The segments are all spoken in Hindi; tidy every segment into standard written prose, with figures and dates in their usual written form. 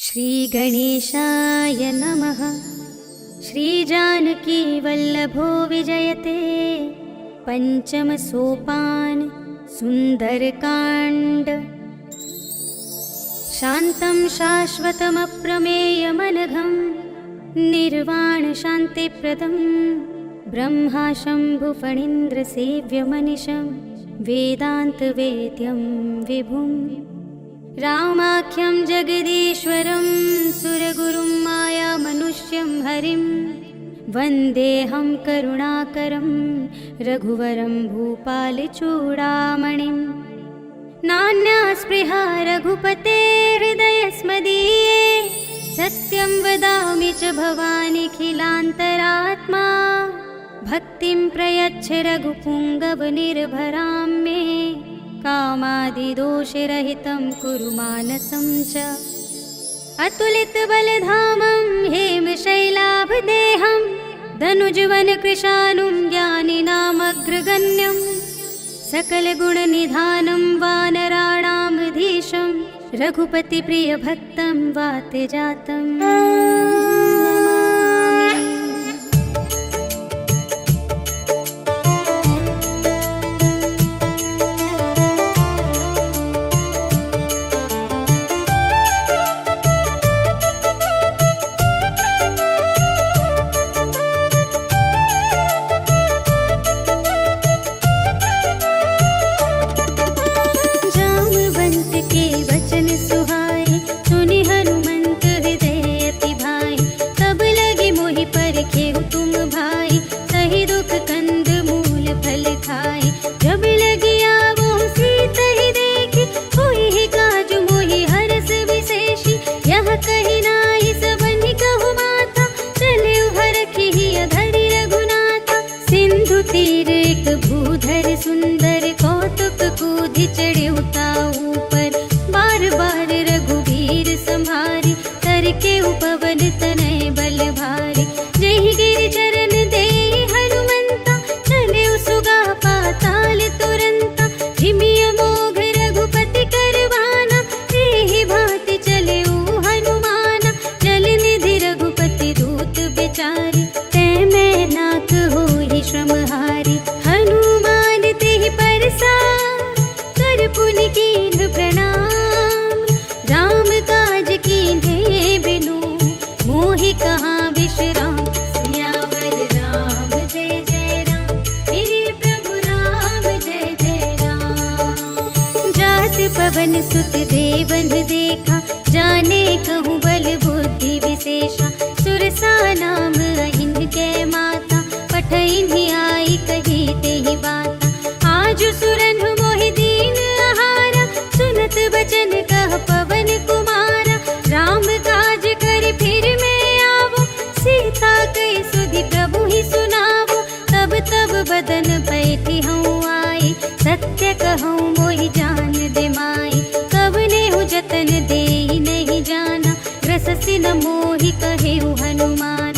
श्रीगणेशाय नमः। श्रीजानकीवल्लभो विजयते पंचमसोपान सुन्दरकाण्ड। शान्तं शाश्वतमप्रमेयमनघं निर्वाणशान्तिप्रदं ब्रह्मा शम्भुफणीन्द्रसेव्यमनिशं वेदान्तवेद्यं विभुम्। रामाख्यं जगदीश्वरं सुरगुरुं मायामनुष्यं हरिं वन्देऽहं करुणाकरं रघुवरं भूपालचूडामणिं। नान्यास्पृहा रघुपते हृदयस्मदीये सत्यं वदामि च भवानिखिलान्तरात्मा। भक्तिं प्रयच्छ रघुपुङ्गवनिर्भरां मे कामादिदोषरहितं कुरु मानसं च। अतुलितबलधामं हेमशैलाभदेहं धनुजवनकृशानुं ज्ञानिनामग्रगण्यं सकलगुणनिधानं वानराणामधीशं रघुपतिप्रियभक्तं वातजातं पवन सुत देवन देखा जाने कहूँ बल बुद्धि विशेषा। सुरसा नाम अहिन के माता पठइन्हि आई कही तेहि बाता। आज सुरन मोहि दीन आहारा सुनत बचन कह पवन कुमारा। राम काज कर फिर मैं आवो सीता कई सुधि प्रभु ही सुनावो। तब तब बदन बैठी हूँ आई सत्य कहूँ मोहि जान दे माई। कवने हूँ जतन दे नहीं जाना ग्रससि न मोहि कहेउ हनुमान।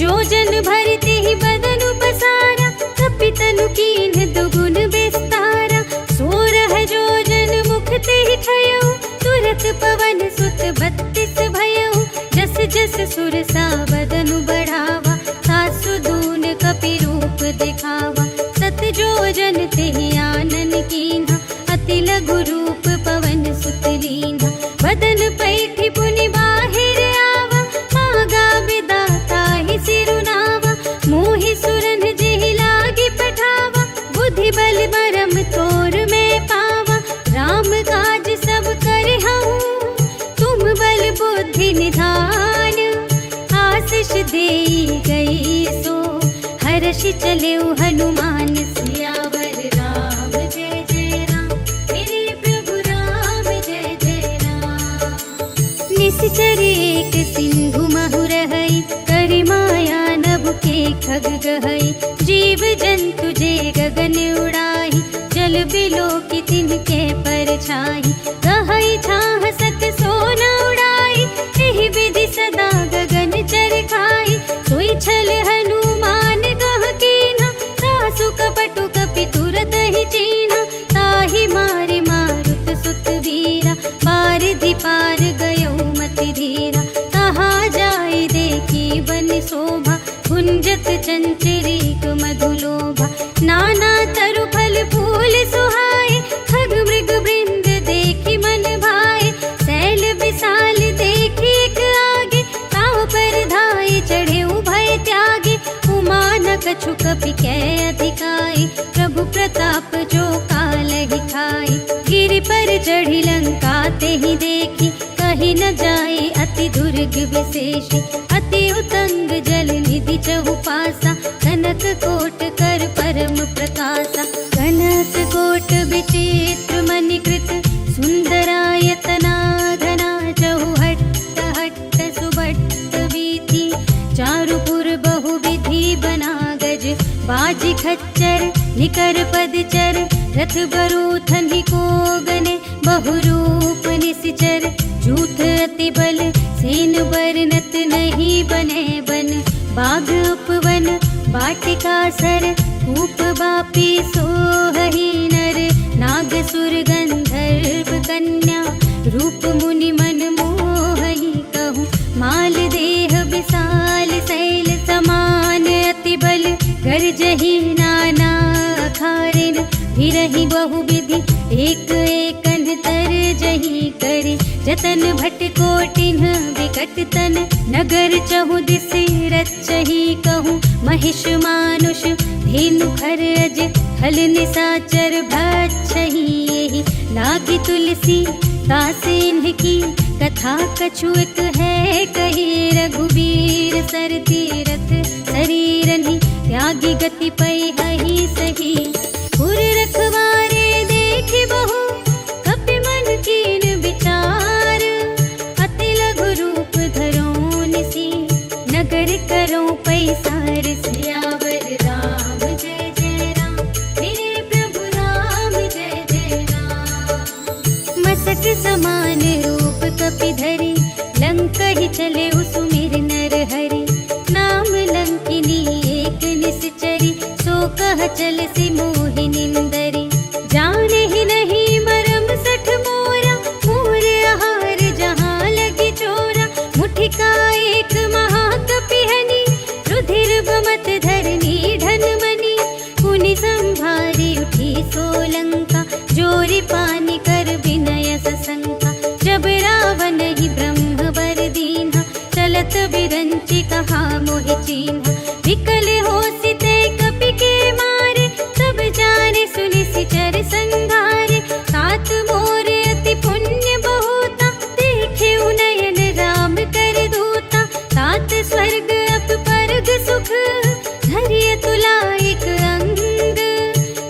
जो जन भरते ही बदन पसारा कपितनु कीन्ह दुगुन विस्तारा। सोरह जो जन मुख ते ही ठयउ तुरत पवन सुत 32 भयउ। जस जस सुरसा बदनु बढ़ावा सासु दून कपि रूप दिखावा। सत जो जन ते ही आनन कीन्हा अति लघु रूप पवन सुत लीन्हा। बदन पैठि पुनि बाहिर आवा मागा विदाता ही सिरुनावा। मोहि सुरन जेहि लागी पठावा बुद्धि बल बरम तोर में पावा। राम काज सब करहूँ तुम बल बुद्धि निधान। आशीष देई गई सो हर्षि चलेउ हनुमान। सियावर राम जय जय राम मेरे प्रभु राम जय जय राम। निश्चर एक सिंधु महु रहई करि माया नभ के खग गहई। जीव जंतु जे गगन उड़ाई जल बिलो की तिनके परछाई। गहई छाह सत सोना उड़ाई एहि विधि सदा गगन चरखाई। सोई छल हनुमान गह कीन्हा सासु कपटु कपि तुरत ही चीन्हा। ताहि मारे मारुत सुत वीरा पार धिपार गयो मति धीरा। कछु कपि कै अधिकाई, प्रभु प्रताप जो कालहि खाई। गिरि पर चढ़ी लंका ते ही देखी, कहीं न जाए अति दुर्ग विशेष। अति उतंग जल निधि चहु पासा, कनक कोट कर परम प्रकाशा। कनक कोट विचित्र मणिकृत, सुंदरायतना घना। चहु हट्ट हट्ट सुबट्ट वीथि, चारुपुर बहु विधि बना गज। बाजी खच्चर निकर पदचर, रथ बरूथन ही को गने। बहुरूप निश्चर झूठ अति बल, सेन बरनत नहीं बने बन। बाग उपवन वाटिका सर, कूप बापी सोहहि नर। नाग सुर गंधर्व कन्या, रूप मुनि मन मोहहि कहूँ। माल देह विशाल शैल समान, अति बल गर्जहि नाना अखारिन। फिरहि बहु विधि एक एकन तरजहि करि। जतन भट कोटिन्ह विकट तन, नगर चहु दिसि रचहि कहूँ। महिष मानुष धेनु खरज, हल निशाचर भक्षहि एहि। लागी तुलसी दासिन्ह की, कथा कछु एक है कही। रघुवीर सर तीरथ शरीरनि, त्यागी गति पैहि सही। पुर रखवारे देखि बहु, कपि मन कीन विचार। अति लघु रूप धरो निसी, नगर करो पैसार। सियावर राम जय जय राम, मेरे प्रभु राम जय जय राम। मसक समान रूप कपि धरि, लंकहि चले सुमिर नर हरि। नाम लंकिनी एक निश्चरी, सो कह चल सि मोहि निंदरी। जाने ही नहीं मरम सठ मोरा, मोर आहार जहाँ लगी चोरा। मुठिका एक महाकपिहनि, रुधिर बमत धरनी धन मनी। पुनि संभारी उठी सोलंका, जोरी पानी कर विनय सशंका। जब रावण ही ब्रह्म वर दीन्हा, चलत बिरंचि कहा मोहि चीन्हा। विकल होसि ते कपि के मारे, सब जाने सुनि सिचर संघारे। तात मोर अति पुण्य बहुता, देखे उनयन राम कर दूता। तात स्वर्ग अप परग सुख, धरिय तुलाइक अंग।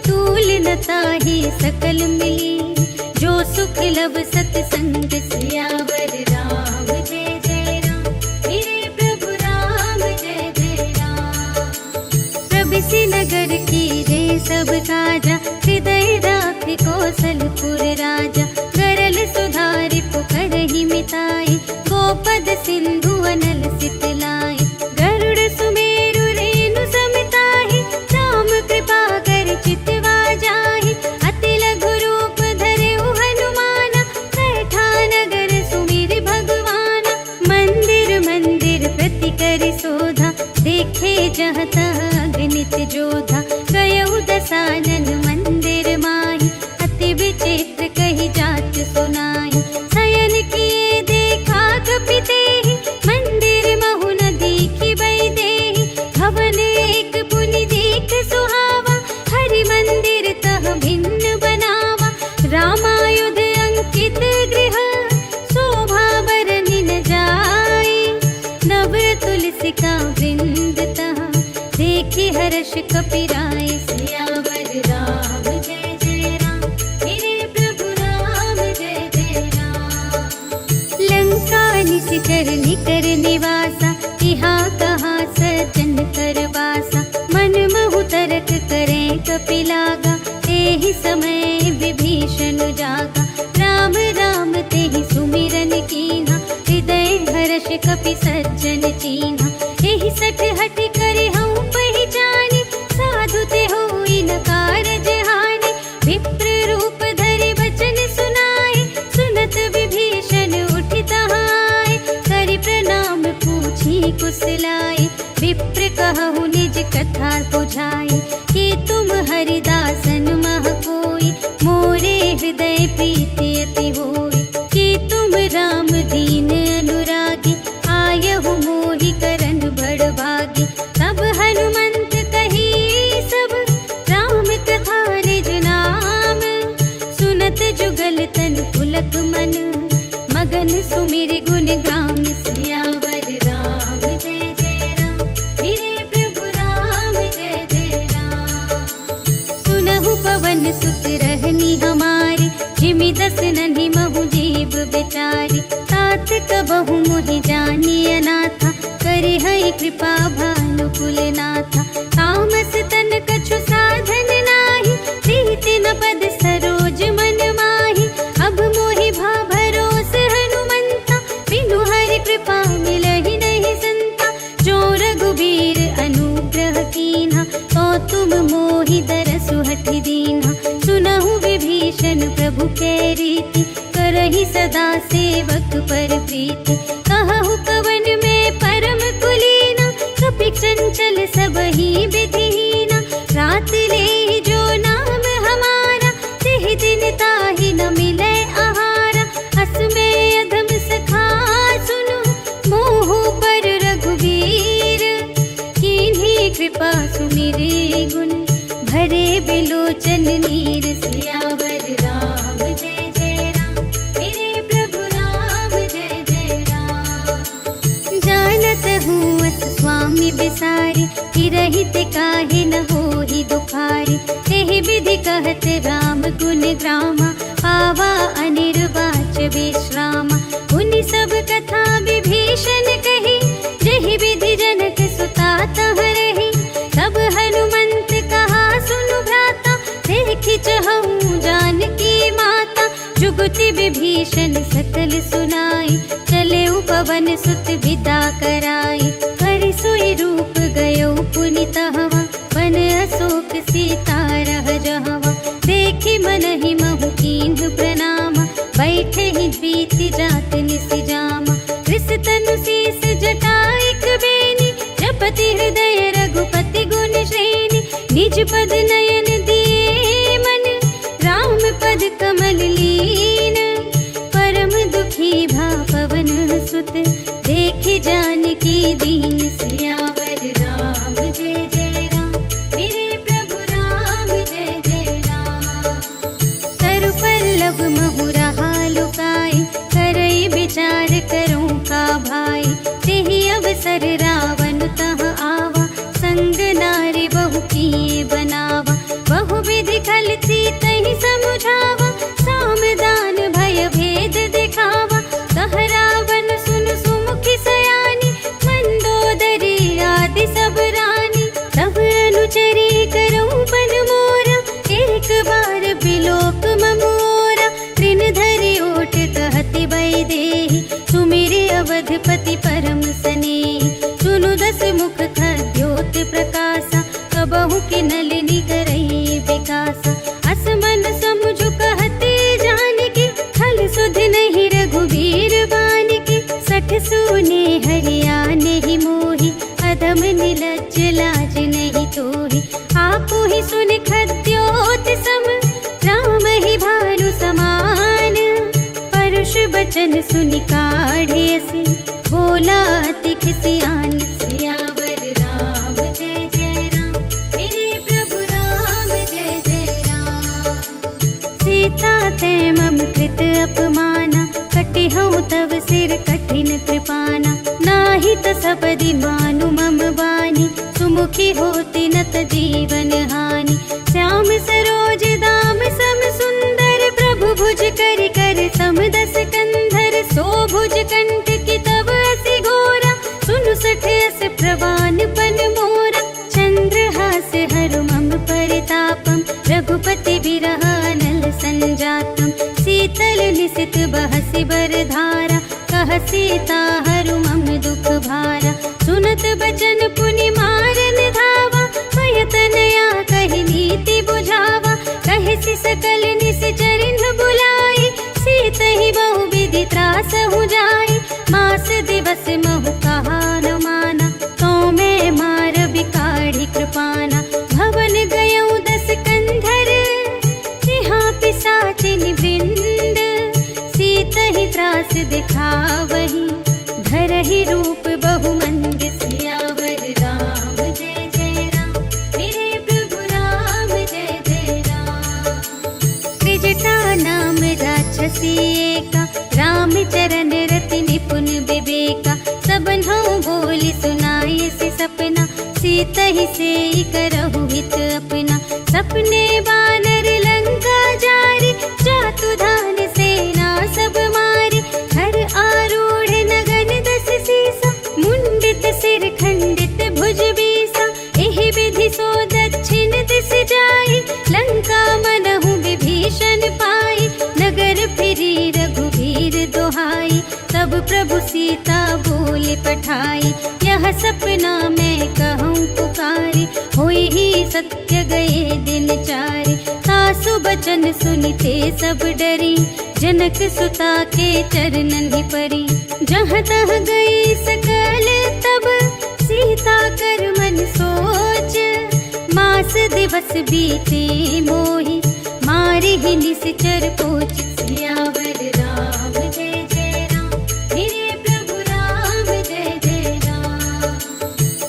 तूल न ताहि सकल मिली, जो सुख लब सतसंग। सियावर राम जय जय राम, मेरे प्रभु राम जय जय राम। प्रभिसि नगर की रे सब काजा, हृदय राखि कौशलपुर राजा। गरल सुधारि पुकारहि मिताई, गोपद सिंधु अनल सितलाई। गरुड़ सुमेरु रेणु समिताहि, राम कृपा कर चितवा जाहि। अति लघु रूप धरेउ हनुमाना, बैठा नगर सुमिर भगवाना। मंदिर मंदिर प्रति करि शोधा, देखे जहाँ तहाँ अगणित जोधा। गयउ दसानन मंदिर माहि, अति विचित्र कही जात सुनाहि। शयन किए देखा कपि तेहि, मंदिर महु न दीखि वैदेहि। भवन एक पुनि देख सुहावा, हरि मंदिर तह भिन्न बनावा। रामायुध अंकित गृह, शोभा बरनि न जाई। नव तुलसिका वृंद तहाँ, देखि हर्ष कपिराय। सियावर राम जय जय राम, मेरे प्रभु राम जय जय राम। लंका निशिचर निकर निवासा, इहा कहाँ सज्जन कर वासा। मन महु तरक करें कपि लागा, तेहि समय विभीषण जागा। राम राम तेहि सुमिरन कीन्हा, हृदय हर्ष कपि सज्जन चीन्हा। एहि सठ हठ करे हऊँ पहिचानी, साधु ते होई न कारज हानि। विप्र रूप धरि बचन सुनाए, सुनत विभीषण उठि तहाय। करि प्रणाम पूछी कुशलाय, विप्र कहु निज कथा बुझाई। कि तुम हरिदासन मह कोई, मोरे हृदय प्रीति अति होई। कि तुम राम दीन अनुरागी, आयहु मोहि करन बड़ भागी। तब हनुमंत कहि कबहु मोहि जानिय नाथा, करे है कृपा भानुकुल नाथा। तामस तन कछु साधन नाही, प्रीति न पद सरोज मन माही। अब मोहि भा भरोस हनुमंता, बिनु हरि कृपा मिलहि नहीं संता। जो रघुबीर अनुग्रह कीन्हा, तो तुम मोहि दरसु हठि दीन्हा। सुनहु विभीषण प्रभु के रीति, करहि सदा सेवक पर प्रीति। कहु कवन में परम कुलीना, कपि चंचल सबहि विधिहीना। रात लेहि जो नाम हमारा, तिहि दिन ताहि न मिलै आहारा। अस में अधम सखा सुनु, मोहु पर रघुबीर। कीन्ही कृपा सुमिरे गुण, भरे बिलोचन नीर। सियावर राम जय जय राम, मेरे प्रभु राम जय जय राम। जानत हूँ अस स्वामी बिसारे, रहित काहे न होहि दुखारे। एहि विधि कहत राम गुण ग्रामा, पावा अनिर्वाच विश्रामा। उनि सब कथा विभीषण कही, जहि विधि जनक सुता तह रही। तब हनुमंत कहा सुनु भ्राता, देखि चहु जानकी माता। जुगति विभीषण सकल सुनाई, चले पवन सुत विदा कराई। हरि सोई रूप गयो पुनि तहवा, वन अशोक सीता रह जहवा। देखि मनहि महु कीन्ह प्रणामा, बैठे ही प्रीति जात निस जामा। कृस तनु शीस जटाइक बेनी, जपति हृदय रघुपति गुण श्रेणी। निज पद नयन दिए मन, राम पद कमल लीन। परम दुखी भा पवन सुत, देखि जानकी दीन। सियावर राम जय जय राम, मेरे प्रभु राम जय जय राम। तरु पल्लव महु रहा लुकाई, करई विचार करूं का भाई। तेहि अवसर रावण तह आवा, संग नारी बहु किए बनावा। बहु विधि खल सीतहि समुझावा, सामदान भय भेद दिखावा। तह रावण सुन सुमुखी सयानी, मंदोदरी आदि सब रानी। तब अनुचरी करऊं पन मोरा, एक बार बिलोक ममोरा। तृण धरि ओट कहति वैदेही, सुमिरे अवधपति परम स्नेही। सुनु दस मुख खद्योत प्रकाशा, कबहु कि नलिनी करई विकासा। अस मन समुझ कहते जानकी, खल सुध नहीं रघुबीर बानिकी। सठ सुने हरिया नहीं मोहि, अधम निलज्ज लाज नहीं तोहि। आपु ही सुन खद्योत सम, राम ही भानु समान। परुष बचन सुनि काढ़े से, बोला अति खिसियान। सियावर राम जय जय राम, मेरे प्रभु राम जय जय राम। सीता ते मम कृत अपमाना, कटिहउँ तव सिर कठिन कृपाना। नाही त सबदि मानु मम बानी, सुमुखी होति न त जीवन हानि। श्याम सरोज दाम सम सुंदर, प्रभु भुज करि कर समदस कंधर। सो भुज कंठ की तब असि घोरा, सुनु सठ अस प्रवान पन मोरा। चंद्रहास हरु मम परितापम, रघुपति बिरह अनल संजातम। शीतल निसित बहसि बरधारा, कह सीता हरु मम दुख भारा। सुनत बचन पुनि मारन धावा, भयतनया कहि नीति बुझावा। कहसि सकल निश्चरिन बुलाई, सीतहि बहु विधि त्रासहु जाई। मास दिवस महु कहा न माना, तो मैं मार बिकाढ़ी कृपाना। भवन गयऊँ दस कंधर, यहाँ पिशाचिनि वृंद। सीतहि त्रास दिखावही, धरहि रूप बहुमंद। सियावर राम जय जय राम, मेरे प्रभु राम जय जय राम। त्रिजटा नाम राक्षसी एका, रामचरण रति निपुण विवेका। सबन्हु बोली सुनाई सि सपना, सीतहि सेई करहु हित अपना। सपने बानर लंका जारी, जातु धान सेना सब मारी। हर आरूढ़ ठाई। यह सपना मैं कहूँ पुकारे, होई ही सत्य गए दिन चारे। सासु बचन सुनते सब डरी, जनक सुता के चरणन ही परी। जहाँ तह गई सकल तब सीता कर मन सोच, मास दिवस बीते मोहि मारे ही निश्चर पोच। सियावर राम जय जय राम, मेरे प्रभु राम जय जय राम।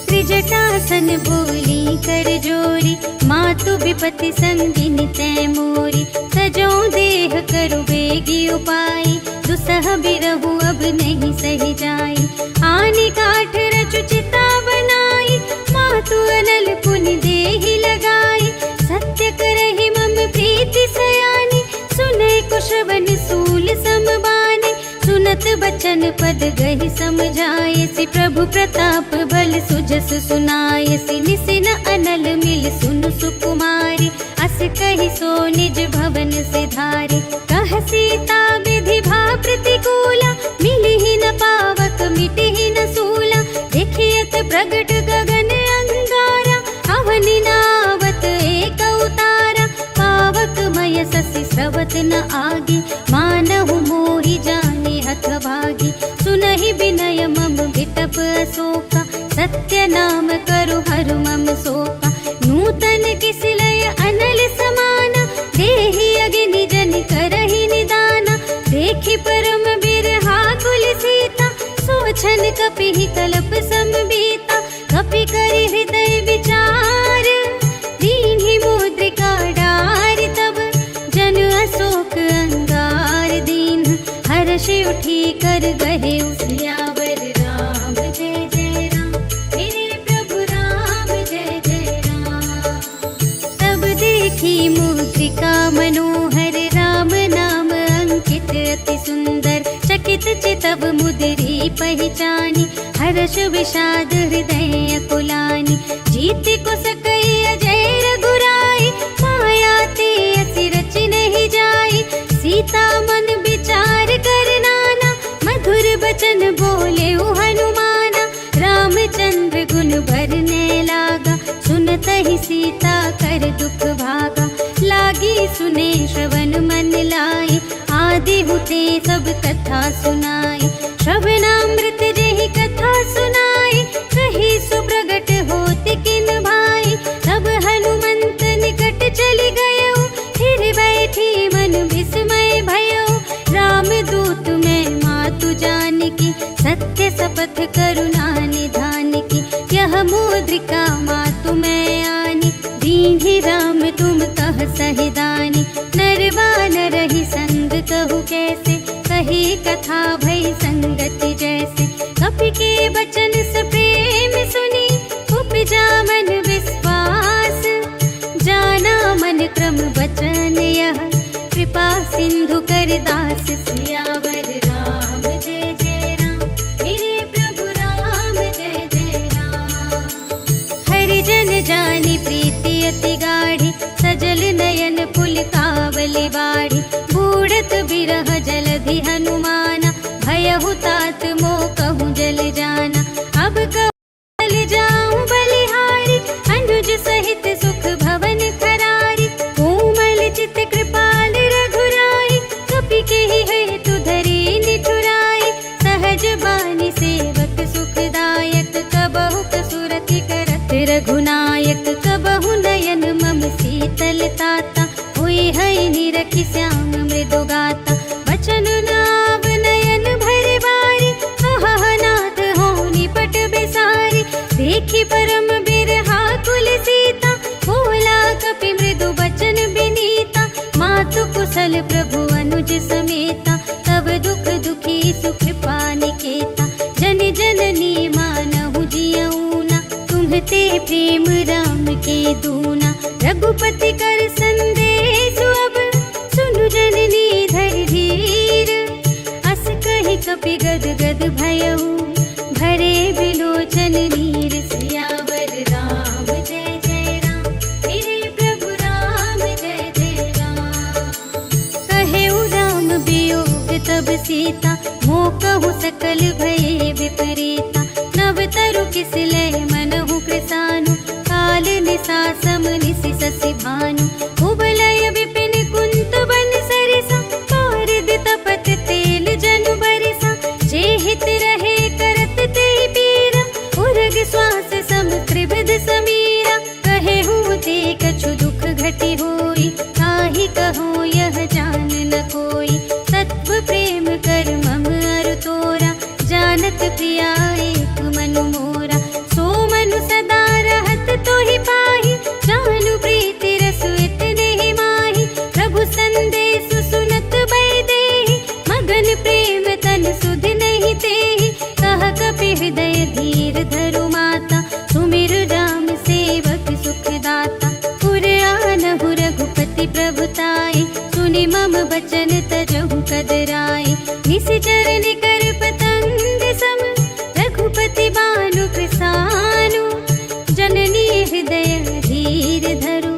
त्रिजटासन बोली कर जोरी, मातु विपति संगिनी तै मोरी। सजो देह करु बेगी उपाय, दुसह बिरहु अब नहीं सही जाई। आनी काठ रचु चिता बनाई, मातु अनल पुनि देहि लगाई। सत्य करहि मम प्रीति सयानी, सुनै कुशवन सूल समबाने। सुनत बचन पद गहि समझाए, सि प्रभु प्रताप बल सुजस सुनाय। सि निसिन अनल मिल सुनु सुकुमारी, अस कहि सो निज भवन सिधारे। कह सीता विधि भा प्रतिकूला, मिलहि न पावक मिटहि न सूला। देखियत प्रगट गगन अंगारा, अवनि नावत एक उतारा। पावक मय ससि स्रवत न आगे, मानहु मोहि जाने हथ भागी। सुनहि विनय मम विटप अशोका, सत्य नाम करु हरु मम शोका। नूतन किसिलय अनल समाना, देहि अग्नि जन करहि निदाना। देखि परम बिरहा कुल सीता, सोचन कपिहि कलप समबीता। कपि करि हृदय विचार, दीन्हि मुद्रिका डारि। तब जन अशोक अंगार दीन, हर्षि उठी कर गहे सियावर राम जय जय राम, मेरे प्रभु राम जय जय राम। तब देखी मुद्रिका मनोहर, राम नाम अंकित अति सुंदर। चकित चितव मुद्री पहचानी, हर्ष विषाद हृदय कुलानी। जीत को सकई अजय रघुराई, माया ते असि रच नहीं जाई। सीता मन विचार कर नाना, मधुर बचन बोले हनुमाना। रामचंद्र गुण भरने लागा, सुनत ही सीता कर दुख भागा। लागी सुने श्रवण मन लाई, आदि हुते सब कथा सुनाई। श्रवणामृत जेहि कथा सुनाई, कही सुप्रगट होत किन भाई। तब हनुमंत निकट चली गयो, फिर बैठी मन विस्मय भयो। राम दूत मैं मातु जानकी, सत्य शपथ करुणा निधान की। यह मुद्रिका मातु मैं आनी, दीन्हि राम तुम कह सहिदानी। नरवा नरहि संग कहु कैसे, कही कथा भई संगति जैसे। कपि के बचन सप्रेम सुनी, उपजा मन विश्वास। जाना मन क्रम बचन यह, कृपा सिंधु कर दास। सियावर राम जय जय राम, मेरे प्रभु राम जय जय राम। हरिजन जानी प्रीति अति गाढ़ी, सजल नयन पुलकावली बाढ़ी। बूढ़त बिरह जलधि हनुमाना, भयहु तात मोकहु जल जाना। अब कहूँ चल जाऊं बलिहारी, अनुज सहित सुख भवन खरारी। कोमल चित कृपाल रघुराई, कपि केहि हेतु धरि निठुराई। सहज बानी सेवक सुखदायक, कबहु कसुरति करत रघुनायक। कबहु नयन मम शीतल ताता, हुई है निरखि श्याम मृदु गाता। बचन नाव नयन भर बारी, अहह नाथ हो निपट बेसारी। देखि परम बिरहा कुल सीता, बोला कपि मृदु बचन बिनीता। मातु कुशल प्रभु अनुज समेता, तब दुख दुखी सुकृपा निकेता। जन जननी मानहु जियऊना, तुम्हते प्रेम राम के दूना। रघुपति कर संदेश अब, सुनु जननी धर धीर। अस कहि कपि गद गद भयऊ, भरे बिलोचन नीर। सियावर राम जय जय राम, मेरे प्रभु राम जय जय राम। कहेउ राम वियोग तब सीता, मोकहु सकल भये विपरीता। तात प्रिया एक मनु मोरा, सो मनु सदा रहत तो ही पाही, जानु प्रीति रसु इतने ही माही। प्रभु संदेश सुनत बैदेही, मगन प्रेम तन सुध नहीं तेहि। कह कपि हृदय धीर धरु माता, सुमिर राम सेवक सुखदाता। पुर आनहु रघुपति प्रभुताई, सुनि मम बचन तजहु कदराई। निशिचर निकर पतंग सम, रघुपति बानु कृसानु। जननी हृदय धीर धरु,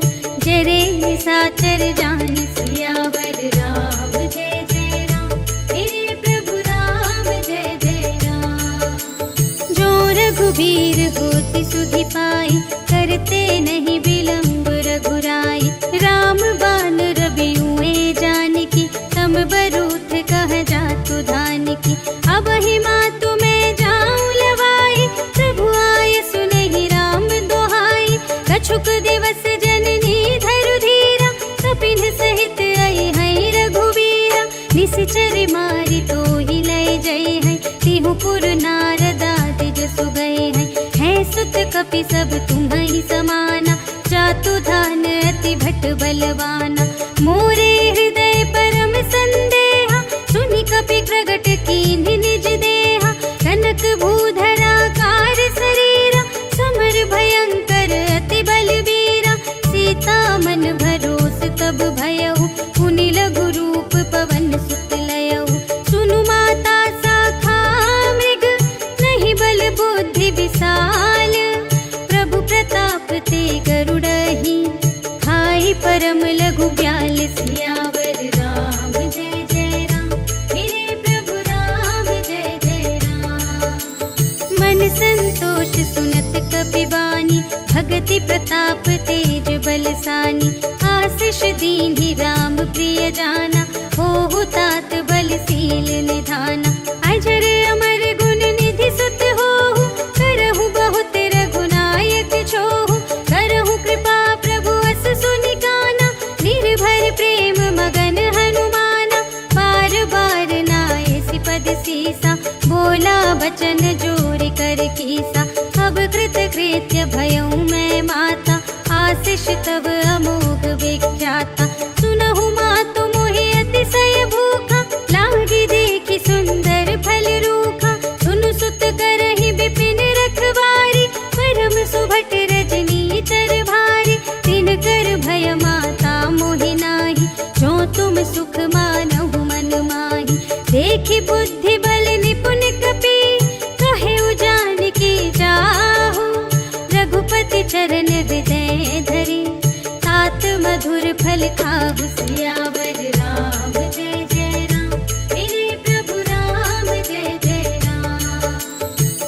जरे निशाचर जान सियावर राम। जय जय राम मेरे प्रभु राम, जय जय राम। जो रघुबीर होति सुधि पाई, करते नहीं विलंब रघुराई। राम बान रबियुए जानकी, तम बरूथ कह जातु धानकी। अब ही मातु मैं जाऊं लवाई, प्रभु आय सुनहि राम दोहाई। कछुक दिवस जननी धरु धीरा, कपिन सहित आई है रघुवीरा। निशिचर मारी तो ही लय जय है, तिहु पुर नारदादि जसु गए हैं। है सुत कपि सब तुम्हि समाना, जातु धान अति भट बलवाना। मोरे हृदय परम संदेहा, सुनि कपि प्रगट कीन्हि निज देहा। कनक भूधरा कार शरीरा, समर भयंकर अति बलबीरा। सीता मन भरोस तब भयउ, पुनि लघु रूप पवन सुत लयउ। सुनु माता शाखा मृग, नहीं बल बुद्धि विशाल। प्रभु प्रताप ते गरुड़हि, खाई परम लघु ब्याल। सियावर राम जय जय राम मेरे प्रभु राम, जय जय राम। मन संतोष सुनत कपि बानी, भगति प्रताप तेज बलसानी। आशीष दीन्हि राम प्रिय जाना, होहु तात बलशील निधाना। अजर अमर गुण निधि सुत होहु, करहु बहुत रघुनायक छोहु। करहु कृपा प्रभु अस सुनि काना, निर्भर प्रेम मगन हनुमाना। बार बार नाय सिपद सीसा, बोला बचन जोर कर कीसा। अब कृत कृत्य भयउ मैं माता, आशीष तब अमोघ विख्याता। सुनहु मातु मोहि अतिशय भूखा, लागी देखि सुंदर फल रूखा। सुनु सुत करहि विपिन रखवारी, परम सुभट रजनी चर भारी। तिन कर भय माता मोहि नाही, जो तुम सुख मानहु मन माही। देखि बुद्धि बल निपुण कपि, कहेउ जानकी जाहु। रघुपति चरण हृदय धरि, तात मधुर फल खाहु। सियावर राम जय जय राम मेरे प्रभु राम, जय जय राम।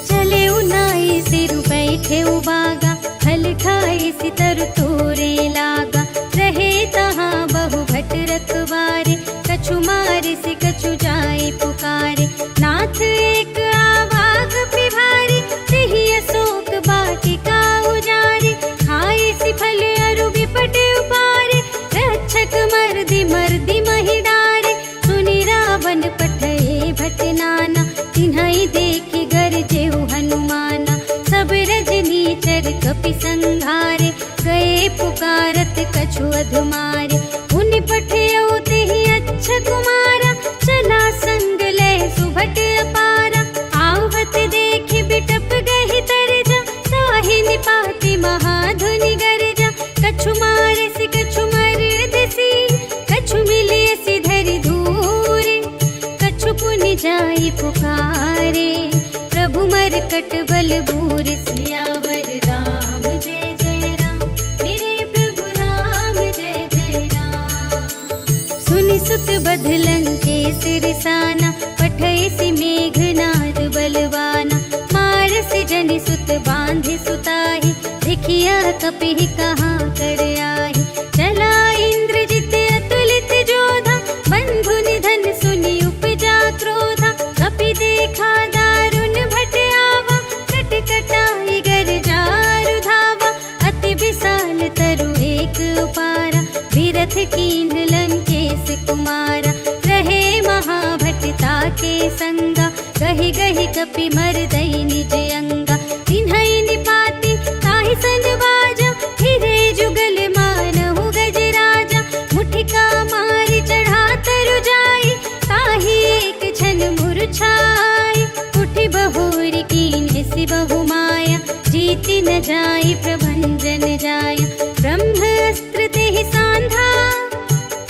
चले उनाई सिरु बैठे उबागा, फल खाए सितर तोरे लागा। रहे तहाँ बहु भट रखवारे, कछु मारे से कछु जाए पुकारे। नाथ एक आवाग पिभारी, तेहि अशोक वाटिका उजारी। खाए सि फल अरु विपट उपारे, रक्षक मर्दि मर्दि महि डारे। सुनि रावण पठए भट नाना, तिन्हइ देखि गरजेउ हनुमाना। सब रजनी चर कपि संघारे, गए पुकारत कछु अधुमारे। उनि पठयउ तेहि अच्छा कुमारा, चला संग लय सुभट अपारा। आवत देखि बिटप गहि तरजा, ताहि निपाति महाधुनि गरजा। कछु मारे सि कछु मरदसी, कछु मिलियसि धरि धूरे। कछु पुनि जाई पुकारे, प्रभु मरकट बल बूर। सियावर राम जय जय राम मेरे प्रभु राम, जय जय राम। सुनि सुत बध लंकेश रिसाना, पठय सि मेघनाद बलवाना। मारसि जनि सुत बांधि सुताहि, देखिया कपिहि कहाँ कर आहि। चला इंद्रजित अतुलित जोधा, बंधु निधन सुनि उपजा क्रोधा। कपि देखा दारुण भट आवा, कट कटाई गर जारु धावा। अति विशाल तरु एक उपारा, विरथ कीन्ह लंकेश कुमारा। रहे महाभट ताके संगा, गहि गहि कपि कपि मरदई निज अंगा। तिन्हई निपाति ताहि सन बाजा, फिरे जुगल मानहु गजराजा। मुठिका मारि चढ़ा तरु जाई, ताहि एक क्षण मूर्छाई। उठि बहुरी कीन्ह सि बहु माया, जीति न जाई प्रभंजन जाया। ब्रह्म अस्त्र तेहि सांधा,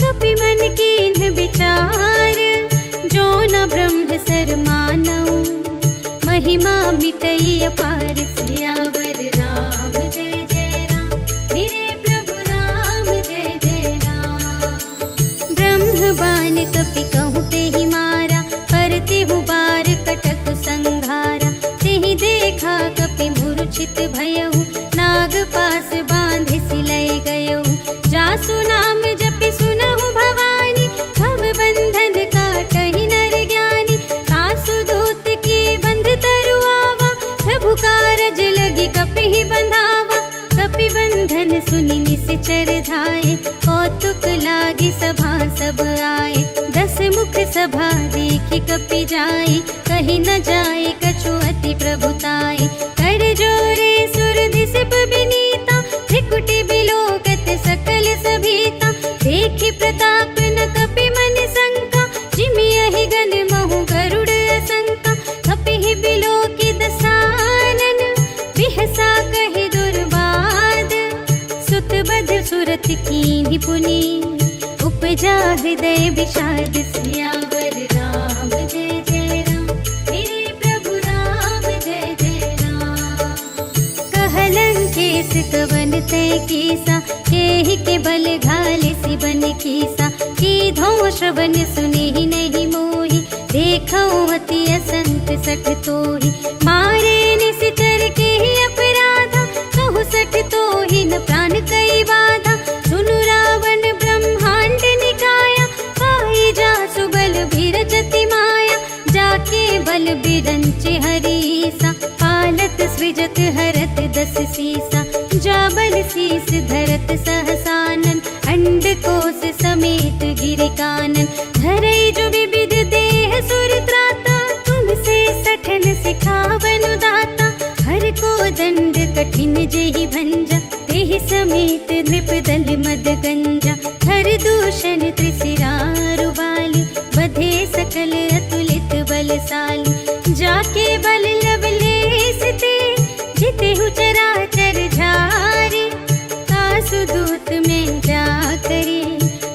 कपि मन कीन्ह विचार। जो न ब्रह्म सर मानऊ, महिमा मिटई अपार। सियावर राम जय जय राम, मेरे प्रभु राम जय जय राम। ब्रह्म बाण कपि कहूँ तेहि मारा, पर तिहु बार कटक संघारा। तेहि देखा कपि मूर्छित भयउ, नाग पास बांधि सिलय गयउ। जासु नाम जपि सुनहु भवानी, भव बंधन काटहि नर ज्ञानी। तासु दूत की बंध तरु आवा, प्रभु कारज लगी कपि बंधावा। कपि बंधन सुनि निश्चर धाये, कौतुक लागी सभा सब आए। 10 मुख सभा देखि कपि जाए, कहि न जाए कछु अति प्रभुताए। कर जोरे सुर दिसप बिनीता, त्रिकुटि बिलोकत सकल सभीता। देखि प्रताप न कपि मन शंका, जिमियहि गण महु गरुड़ असंका। कपिहि बिलोकि दसानन, बिहसा कहि दुर्वाद। सुत बध सुरत कीन्हि पुनि, उपजा हृदय विषाद। सियावर राम जय जय राम, मेरे प्रभु राम जय जय राम। कहलंकेश कवन तय कीसा, केहि के बल घाले सि बन कीसा। कीधो श्रवण सुनिहि नहीं मोहि, देखौ अति असंत सठ तोहि। मारे निशिचर केहि अपराधा, कहु सठ तोहि न प्राण कई बाधा। सुनु रावण ब्रह्मांड निकाया, पाई जासु बल बिरचति माया। जाके बल बिरंचि हरीसा, पालत सृजत हरत 10 सीसा। जा बल शीस धरत सहसानन, अंड कोश समेत गिरि कानन। धरई जो विविध देह सुर त्राता, तुमसे सठन सिखावनु दाता। हर को दंड कठिन जेहि भंजा, तेहि समेत नृप दल मद गंजा। हर दूषण त्रिशिरारु बाली, बधे सकल अतुलित बलशाली। जाके बल लवलेश ते, जितेहु चराचर झारे। तासु दूत में जा करे,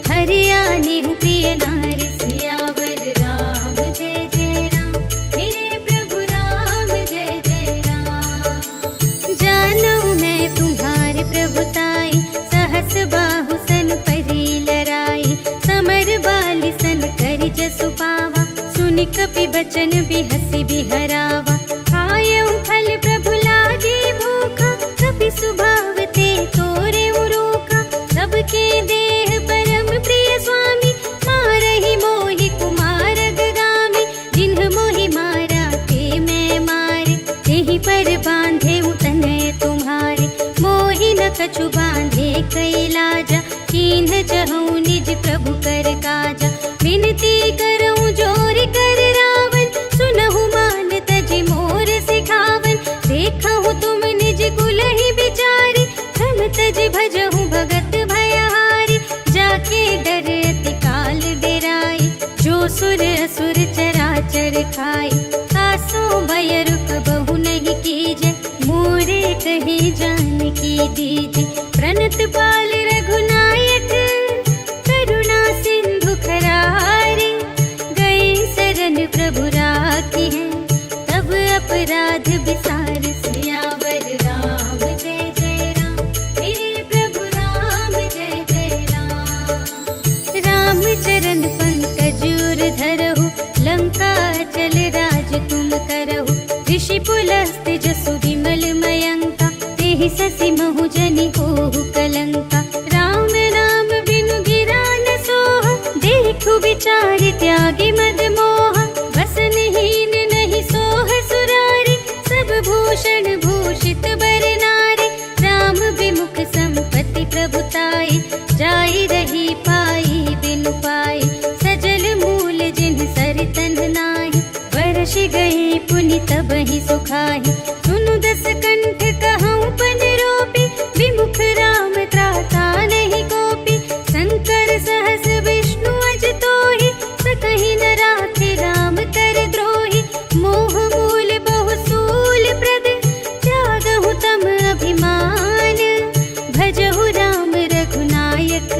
हरियाणेहु प्रिय नारी। सियावर राम जय जय राम, मेरे प्रभु राम जय जय राम। जानऊ मैं तुम्हारे प्रभुताई, सहस बाहु सन परी लराई। समर बाली सन करि जसु पावा, सुनि कपि बचन बिहसि बिहरावा। खायऊ फल प्रभु लागे भूखा, कपि सुभाव ते तोरे उरोखा। सबके देह परम प्रिय स्वामी, मारहि मोहि कुमार गामी। जिन्ह मोहि मारा ते मैं मारे, तेहि पर बांधे तनय तुम्हारे। मोहि न कछु बांधे कैलाजा, कीन्ह चहु निज प्रभु कर काजा। विनती करऊँ जोरि कर रावण, सुनहु मान तजि मोर सिखावन। देखहु तुम निज कुलहि बिचारी, धन तजि भजहु भगत भयहारी। जाके डर अति काल डेराई, जो सुर असुर चराचर खाई। तासो भय रुक बहु नहीं कीजे, मोरे कहे जानकी दीजे। प्रणत पाल रघुनायक, करुणा सिंधु खरारे। गए शरण प्रभु राखी है, तब अपराध विसार। सियावर राम जय जय राम, मेरे प्रभु राम जय जय राम। राम चरण पंकज उर धरहु, लंका चल राज तुम करहु। ऋषि पुलस्त जसु विमल मयंका, तेहि ससि महु जनि होहु कलंका। राम नाम बिनु गिरा न सोहा, देखु विचार त्यागी मद मोहा। वसनहीन नहीं सोह सुरारी, सब भूषण भूषित बर नारी। राम विमुख संपत्ति प्रभुताई, जाई रही पाई बिनु पाई। सजल मूल जिन सर तन नाहि, वर्ष गए पुनि तब सुखाहि। सुनु दस कंठ कहऊँ पन रोपी, विमुख राम त्राता नहीं कोपी। शंकर सहस विष्णु अज तोहि, सकहि न राखे राम कर द्रोही। मोह मूल बहु सूल प्रद, त्यागहु तम अभिमान। भजहु राम रघुनायक,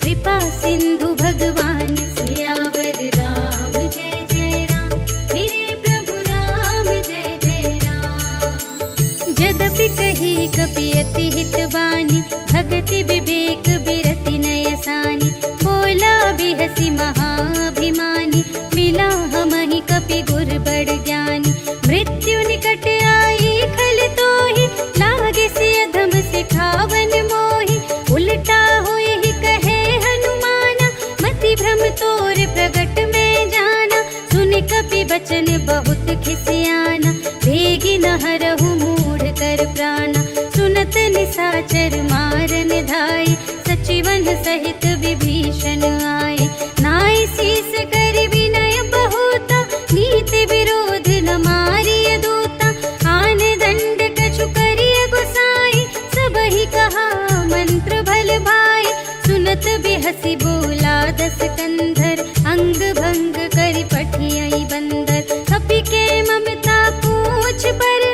कृपा सिंधु भगवान। सियावर राम जय जय राम, मेरे प्रभु राम जय जय राम। जदपि कही कपि अति हित बानी, भगति विवेक बिरति नय सानी। बोला बिहसी महाभिमानी, मिला हमहि कपि गुर बड़ ज्ञानी। मृत्यु निकट आई खल तोहि, लागे से अधम सिखावन मोहि। उलटा होए ही कहे हनुमाना, मति भ्रम तोर प्रगट में जाना। सुन कपि बचन बहुत खिसियाना, भेगी न हरहु मूढ़ कर प्राणा। सुनत निसाचर मारन धाय, सचिवन सहित विभीषण आए। नाई शीस कर विनय बहुता, नीति विरोध न मारिय दूता। आन दंड कछु करिय गुसाई, सबहि कहा मंत्र भल भाई। सुनत बिहसी बोला दस कंधर, अंग भंग करि पठियहि बंदर। कपि के ममता पूछ पर,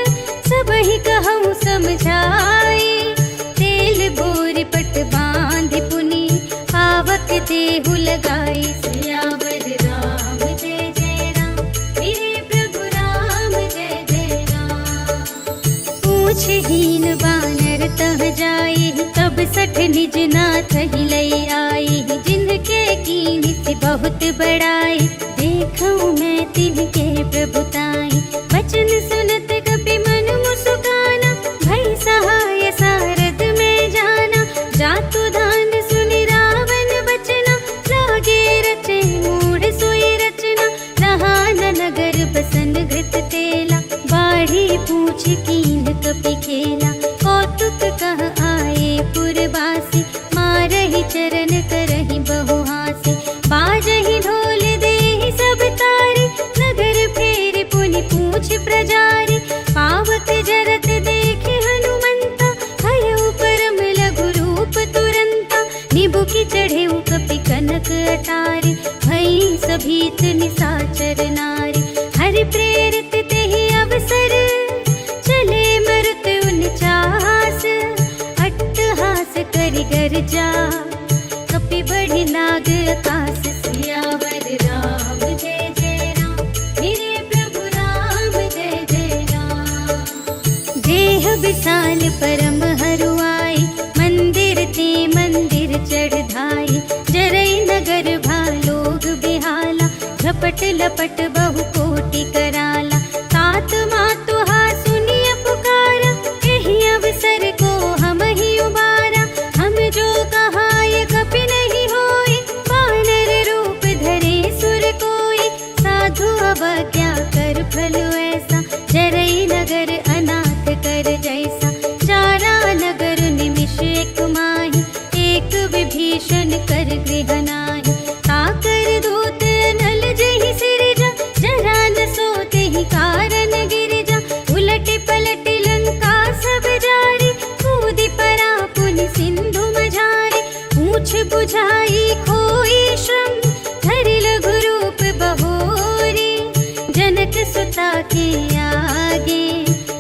सबहि कहऊँ समझाई। तेल बोर पट बांधि पुनि, पावक देहु लगाई। सियावर राम जय जय राम, मेरे प्रभु राम जय जय राम। पूछहीन बानर तह जाई, तब सठ निज नाथ ही लई आई। जिनके कीन्हि बहुत बड़ाई, देखऊँ मैं तिनके प्रभुताई। वचन सुनत कपि मन मुस्काना, भई सहाय सारद में जाना। जातु धान सुनि रावण बचना, लागे रचे मूढ़ सोई रचना। रहा न नगर बसन घृत तेला, बाढ़ी पूछ कीन कपि खेला। कौतुक कह आए पुरवासी, मारहि चरण करहि बहुहासी। बाजहि ढोल देहि सब तारी, नगर फेरि पुनि पूछ प्रजारी। पावक जरत देखे हनुमंता, भयउ परम लघु रूप तुरंता। निबुकि चढ़ेउ कपि कनक अटारी, भई सभीत निसाचर नारी। हरि प्रेरित तेहि अवसर, चले मरुत उनचास। अट्टहास करि गर्जा, कपि बढ़ि लाग आकाश। सियावर राम जय जय राम, मेरे प्रभु राम जय जय राम। देह विशाल परम हरुआई, मंदिर ते मंदिर चढ़ धाई। जरई नगर भालोग बिहाला, झपट लपट बहु कोटि कराला। तात मातु हा सुनिय पुकारा, एहि अवसर को हम ही उबारा। हम जो कहाय कपि नहीं होई, वानर रूप धरे सुर कोई। साधु अवज्ञा कर फल ऐसा, जरई नगर अनाथ कर जैसा। चारा नगर निमिष एक माहि, एक विभीषण कर गृह नाहि। ताकर दूत नल जहि सिरजा, जरा न सोते ही कारण गिरजा। उलट पलट लंका सब जारी, कूदि परा पुनि सिंधु मझारी। पूछ बुझाई खोई श्रम, धरि लघु रूप बहोरी। जनक सुता के आगे,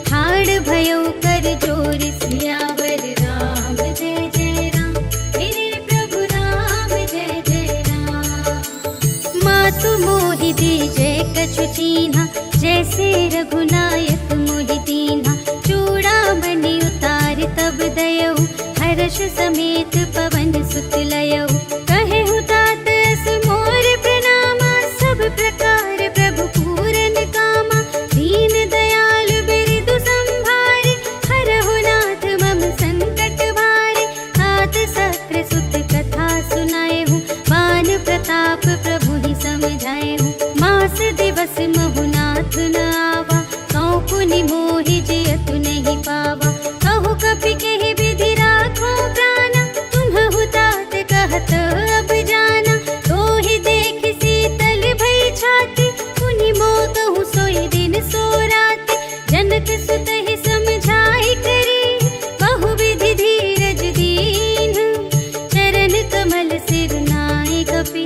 ठाड़ भयउ कर जोर। सियावर राम जय जय राम, मेरे प्रभु राम जय जय राम। मातु मोहि दीजय कछु चीन्हा, जैसे रघुनायक मोहि दीन्हा। चूड़ामणि उतार तब दयऊ, हर्ष समेत पवन सुत लयऊ। कहेहु तात अस मोर प्रणामा, सब प्रकार प्रभु पूरन कामा। दीन दयाल बिरदु संभारे, हरहु नाथ मम संकट भारे। तात सत्र सुत कथा सुनाएहु, बान प्रताप प्रभु ही समझाएहु। मास दिवस महु नाथ न आवा, कौ पुनि मोहि जियतु नहीं पावा। कहु कपि केहि विधि राखो प्राणा, तुम्हहु तात कहत अब जाना। तोहि देखि शीतल भई छाती, पुनि मोह कहु सोई दिन सो राति। जनक सुतहि समझाई करे, बहुविधि धीरज दीन। चरण कमल सिर नाय कपि,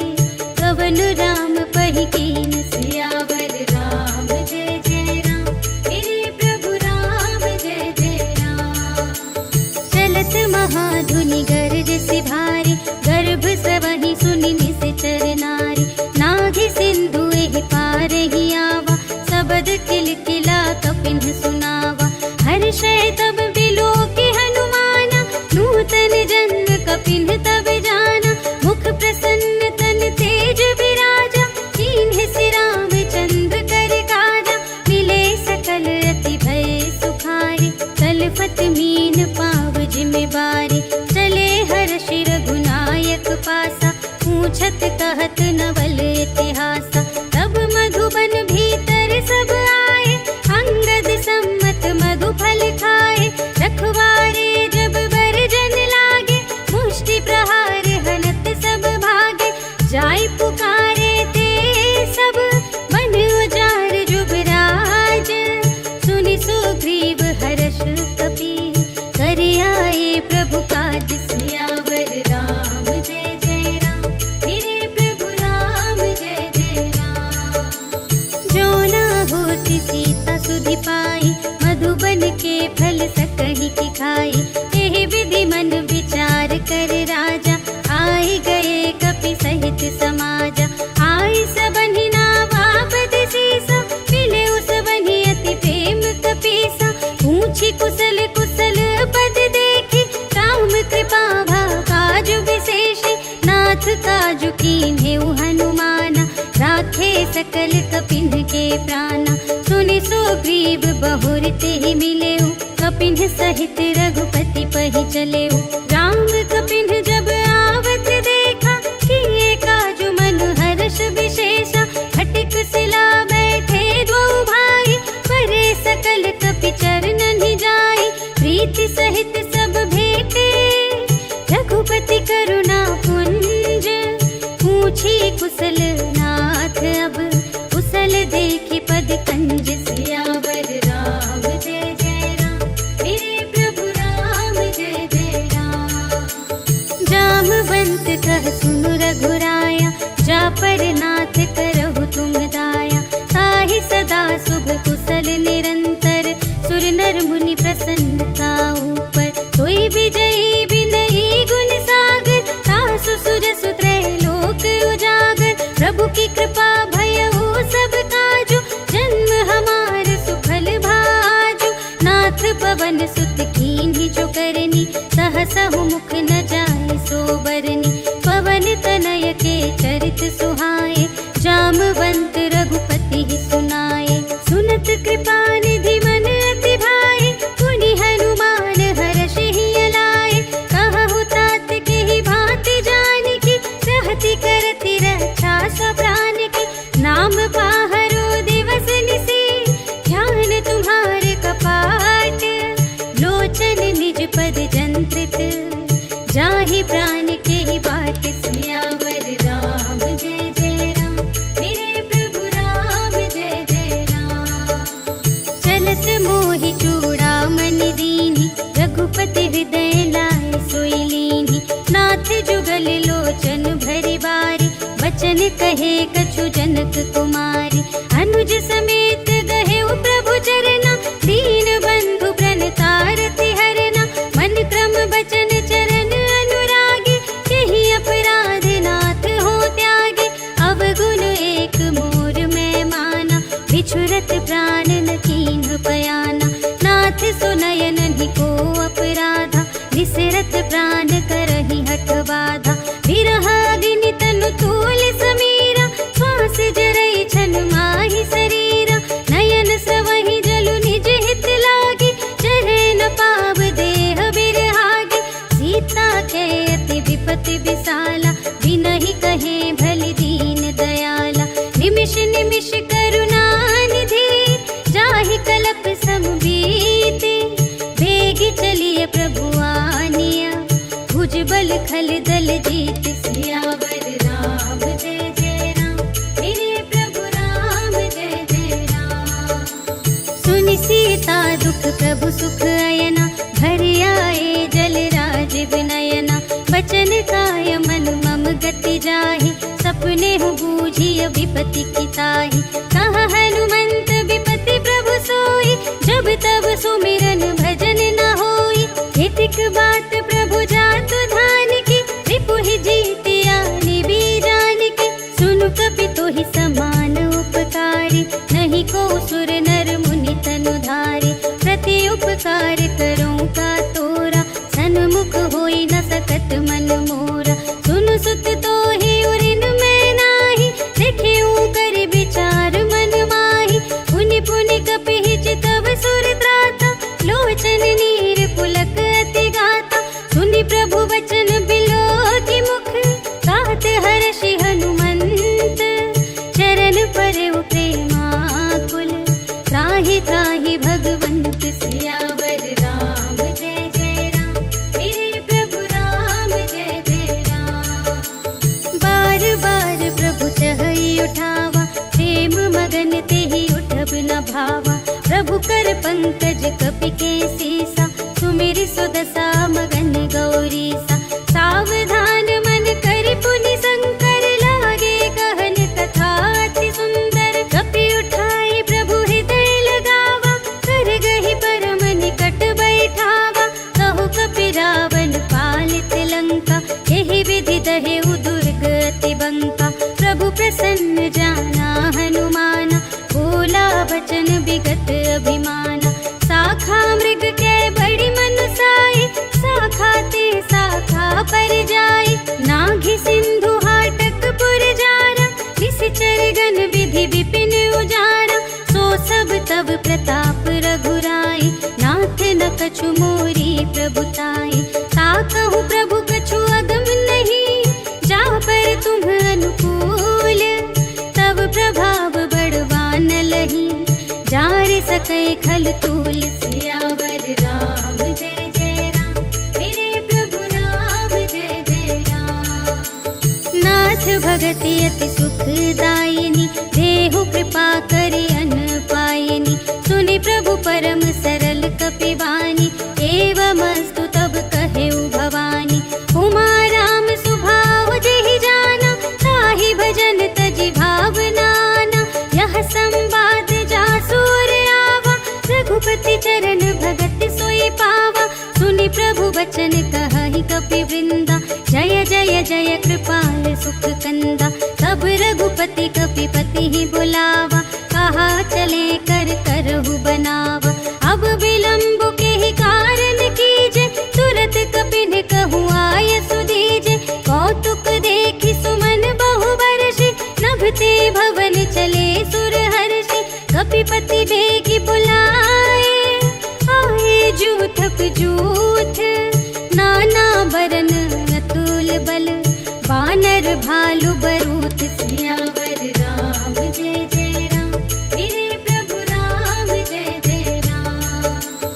कवन राम पहि कीन। सियावर राम जय जय राम, मेरे प्रभु राम जय जय राम। चलत महाधुनि गरज सि भारी, गर्भ सबहि सुनि निश्चर नारी। नाघि सिंधु एहि पार ही आवा, सबद किलकिला कपिन सुनावा। हर्षै तब बिलोकि हनुमाना, नूतन जन्म कपिन तब जाना। मुख प्रसन्न तन तेज बिराजा, कीन्ह सि रामचंद्र कर काजा। मिले सकल अति भय सुखारे, तलफत मीन पाव जिमिबारे। चले हर्षि रघुनायक पासा, पूछत कहत नवल इतिहासा। तब मधुबन भीतर सब आए, अंगद सम्मत मधु फल खाए। रखवारे जब बरजन लागे, मुष्टि प्रहार हनत सब भागे। जाय पुकारे ते सब, मन उजाड़ जुबराज। सुनि सुग्रीव हर्ष कपि, कर आए प्रभु काज। सियावर राम जय जय राम, मेरे प्रभु राम जय जय राम। जो ना होती सीता सुधि पाई, मधुबन के फल सकहि की खाई। एहि विधि मन विचार कर राजा, आए गए कपि सहित समाजा। आई सबनि नावा पद सीसा, मिले उस बनि अति प्रेम कपीसा। पूछी कुशल कुशल पद देखी, राम कृपा भा काज विशेषी। नाथ काजु कीन्हेउ हनुमाना, राखे सकल कपिन के प्राणा। सुनि सुग्रीव बहुर तेहि मिलेउ, कपिन सहित रघुपति पहि चलेउ। राम कपिन जब आवत देखा, किए काजु मनु हर्ष विशेषा। खटिक सिला बैठे दो भाई, परे सकल कपि चरणन जाई। प्रीति सहित सब भेटे, रघुपति करुणा पुंज। पूछी कुशल नाथ अब, कुशल देखि पद कंज। सियावर राम जय जय राम, मेरे प्रभु राम जय जय राम। जामवंत कह सुनु रघुराया, जा पर नाथ करहु तुम दाया। ताहि सदा शुभ कुशल निरंतर, सुर नर मुनि प्रसन्नता ऊपर। सोई विजयी विनयी गुण सागर, तासु सुजसु त्रैलोक उजागर। प्रभु की कृपा भयउ सब काजु, जन्म हमार सुफल भाजु। नाथ पवन सुत कीन्हि जो करनी, सहसहु मुख न जाय सो बरनी। पवन तनय के चरित सुहाए, जामवंत रघुपति सुनाए। सुनत कृपा निधि मन अति भाए, पुनि हनुमान हर्षि लाए। कहु तात केहि भांति जानकी, रहति करति रक्षा सब प्राण की। नाम पाहरो दिवस निशि, ध्यान तुम्हारे कपाट। लोचन निज पद जंत्रित, जाहि प्राण केहि बाट। सियावर राम जय जय राम, मेरे प्रभु राम जय जय राम। चलत मोहि चूड़ामणि दीन्हि, रघुपति हृदय लाए सोई लीन्हि। नाथ जुगल लोचन भरि बारी, बचन कहे कछु जनक कुमारी। अनुज समेत गहेउ प्रभु चरना, दीन बंधु प्रणतारति हरना। मन क्रम बचन चरण अनुरागी, केहि अपराध नाथ हो त्यागे। अवगुण एक मोर मैं माना, बिछुरत प्राण न कीन्ह पयाना। नाथ सो नयन को अपराधा, निसरत प्राण करहि हठ बाधा। विरह अग्नि तनु तूल समीरा, श्वास जरई छन माहि शरीरा। नयन स्रवहि जलु निज हित लागे, चढ़े न पाव देह बिरहागे। सीता के अति विपति विसाला, बिनहि कहे भलि दीन दयाला। निमिष निमिष करुणा निधि, जाहि कलप सम बीते। बेगी चलिए प्रभु आनिया, भुज बल खल दल जीत। सियावर राम जय जय राम, मेरे प्रभु राम जय जय राम। सुनि सीता दुख प्रभु सुख अयना, भर आए जल राज विनयना। बचन काय मन मम गति जाहि, सपने हो बूझिय विपत्ति की ताहि। कहा हनुमंत विपत्ति प्रभु सोई, जब तब सुमिरन भजन न होई। हितिक बात प्रभु जातु धान की, रिपुहि जीतिया निबी जान की। सुनु कपि तोहि समान उपकारी, नहीं को सुर नर मुनि तनु धारे। प्रति उपकार करूं का तोरा, सन्मुख होई न सकत मन मोरा। सुनु सुत तोहि उरिन मैं नाही, देखियो कर विचार मन माही। पुनि पुनि कपि चितव सुर त्राता, लोचन नीर पुलक अति गाता। सुनि प्रभु वचन बिलोकि मुख, कहत हर्षि हनुमंत। चरण परेउ प्रेमाकुल, त्राहि त्राहि भगवंत। सियावर राम जय जय राम, मेरे प्रभु राम जय जय राम। बार बार प्रभु चहई उठावा, प्रेम मगन तेहि उठब न भावा। प्रभु कर पंकज कपि के सीसा, सुमिरि सुदशा मगन गौरीसा। सावधान मन कर पुनि शंकर, लागे कहन कथा अति सुंदर। कपि उठाई प्रभु हृदय लगावा, कर गहि परम निकट बैठावा। कहो कपि रावण पालित लंका, यही विधि दहेउ दुर्ग अति बंका। प्रभु प्रसन्न जाना हनुमाना, बोला वचन विगत अभिमाना। शाखा मृग के बड़ी मनुसाई, शाखा ते शाखा पर जाई। नाघि सिंधु हाटक पुर जारा, निश्चर गण विधि विपिन उजारा। सो सब तब प्रताप रघुराई, नाथ न कछु मोरी प्रभुताई। ताकहु प्रभु कछु अगम नहीं, जा पर तुम अनुकूल। तब प्रभाव बड़वान लही, जारि सकै खल तूल। सियावर राम जय जय राम, मेरे प्रभु राम जय जय राम। नाथ भगति अति सुखदायिनी, देहु कृपा करि अन पायिनी। सुनि प्रभु परम सरल कपि वाणी, एवमस्तु तब कहेउ भवानी। उमा राम सुभाव जेहि जाना, ताहि भजन तजि भावनाना। यह संवाद जासुर आवा, रघुपति चरण भगत सोई पावा। सुनि प्रभु वचन कहहि कपि वृंदा, जय जय जय कृपाल सुख कंदा। तब रघुपति कपिपति ही बुलावा, कहा चले कर करहु बनावा। अब विलंब के ही कारण कीजे, तुरत कपिन कहूँ आय सुदीजे। कौतुक देखि सुमन बहु बरषि, नभते भवन चले सुर हर्षि। कपिपति बेगी बुलाए, आए जूथक जूथ। नाना बरन अतुल बल, वानर भालु बरूथ। सियावर राम जय जय राम, मेरे प्रभु राम जय जय राम।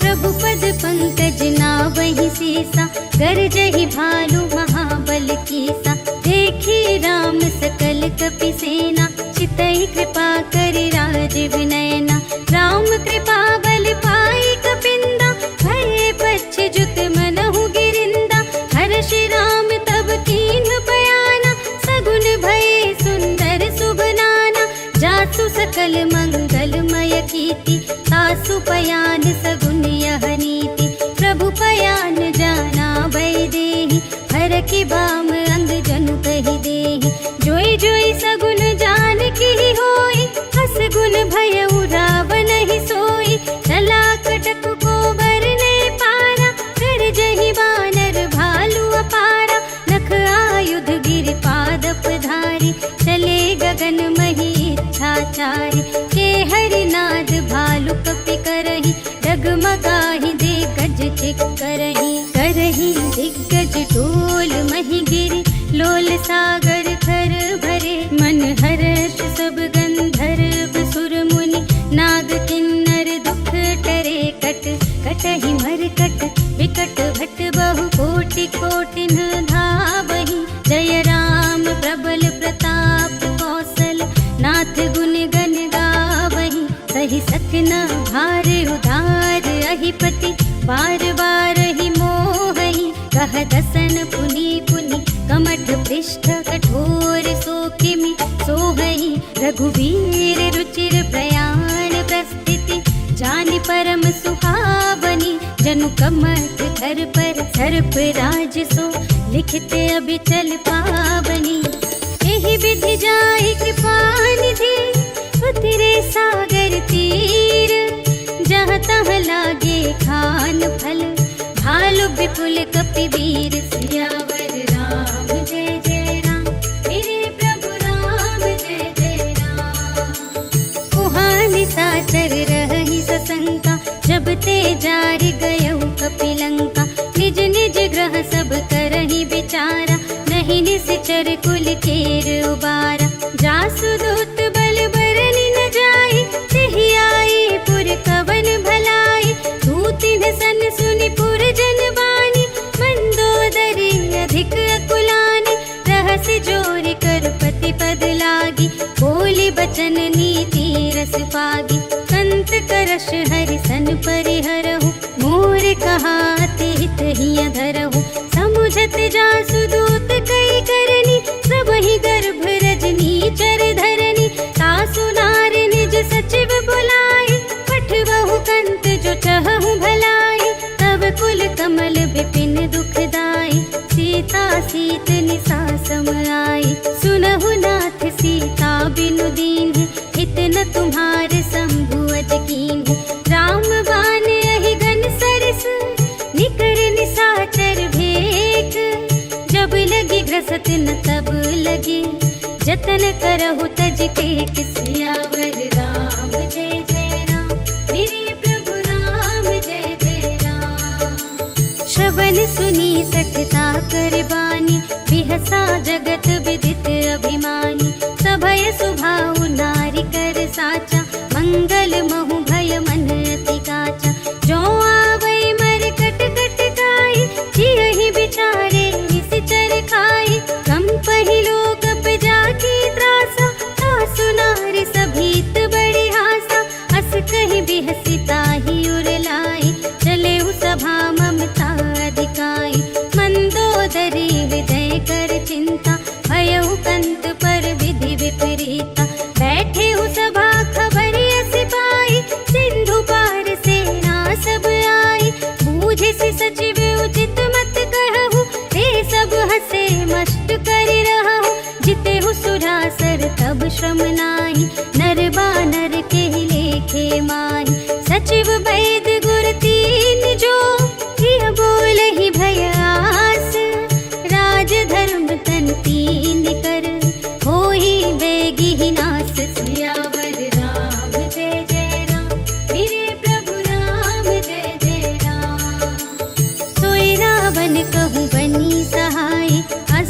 प्रभु पद पंकज नावहि सीसा, गरजहि भालु महाबल कीसा। देखी राम सकल कपि सेना, चितहि कृपा करि राज विनयना। राम कृपा बल पाई कपिंदा, भये पच्छ जुत मनहु गिरिंदा। हर्षि राम तब कीन्ह बयाना, सगुन भये सुंदर शुभ नाना। जासु सकल मंगलमय कीर्ति, तासु पयान सगुन यह नीति। प्रभु पयान जाना भय देहि, हर की बाम अंग जनु कहि देहि। जोई जोई सगुन जान की होई, हस गुन भय रावण ही सोई। चला कटक को बरने पारा, कर जहि वानर भालु अपारा। नख आयुध गिर पादप धारी, चले गगन मही इच्छाचारी। के हरिनाद भालु कपि करहि, डगमगाहि दे गज चिक करहि। करहि दिग्गज डोल मही गिरि, लोल सागर खर भरे। मन हर्ष सब गंधर्व सुर मुनि, नाग किन्नर दुख टरे। कट कटहि मरकट विकट भट, बहु कोटि कोटिन धावहि। जय राम प्रबल प्रताप कौशल, नाथ गुण गण गावहि। सहि सकना भारे उधार, परम सुहावनी। जनु कमठ धर पर सर्प राज सो, लिखते अबिचल पावनी। एहि विधि जाहि कृपा निधि, उतरे सागर तीर। जहाँ तहाँ लागे खान फल, भालु विपुल कपिवीर। सियावर राम जय जय राम, मेरे प्रभु राम जय जय राम। उहाँ निशाचर रहहि सशंका, जब ते जार गयौ कपिलंका। निज निज ग्रह सब करहि विचारा, नहीं निश्चर कुल केर उबारा। जासु दूत बल बरनि न जाई, तेहि आई पुर कवन भलाई। दूतिन सन सुनि पुर जन बानी, मंदोदरी अधिक अकुलानी। रहसि जोर कर पति पद लागी, बोली बचन नीति रस पागी। कंत करश हरि सन परिहरहु, मोर कहाते हित हिय धरहु। समुझत जासु दूत कई करनी, सबहि गर्भ रजनी चर धरनी। तासु नार निज सचिव बुलाए, पठबहु कंत जो चहहु भलाई। तब कुल कमल विपिन दुखदाई, सीता सीत निसा सम आई। सुनहु नाथ सीता बिनु दीन्ह, हित न तुम्हार शंभु अज कीन्ह। राम बान अहि गन सरस, निकर निशाचर भेक। जब लगी ग्रसत न तब लगे, जतन करहु तज टेक। सियावर राम जय जय राम, मेरे प्रभु राम जय जय राम। श्रवण सुनी सखता कर बानी, बिहसा जगत विदित अभिमानी। सभय सुभाउ नारी कर साचा, मंगल महु भय मन अति काचा। जो आवै मर कट कट गाई, जियहि विचारे निश्चर खाई। कंपहि लोक जाकी त्रासा, तासु नारी सभीत बड़ी हासा। अस कहि बिहसी ताहि उर लाई, चले सभा ममता अधिकाई। मंदोदरी हृदय कर चिंता, भयउ कंत पर विधि विपरीता। बैठे सभा खबर अस पाई, सिंधु पार सेना सब आई। बूझे से सचिव उचित मत कहु, ते सब हसे मस्त कर रहु। जितेहु सुरासर तब श्रम नाहि, नर बानर के लेखे माहि। सचिव वैद गुर तीन जो, प्रिय बोलहि भय आस। राज धर्म तन तीन कर, होहि बेगी नास। सियावर राम जय जय राम, मेरे प्रभु राम जय जय राम। सोई रावण कहूँ बनी सहाय,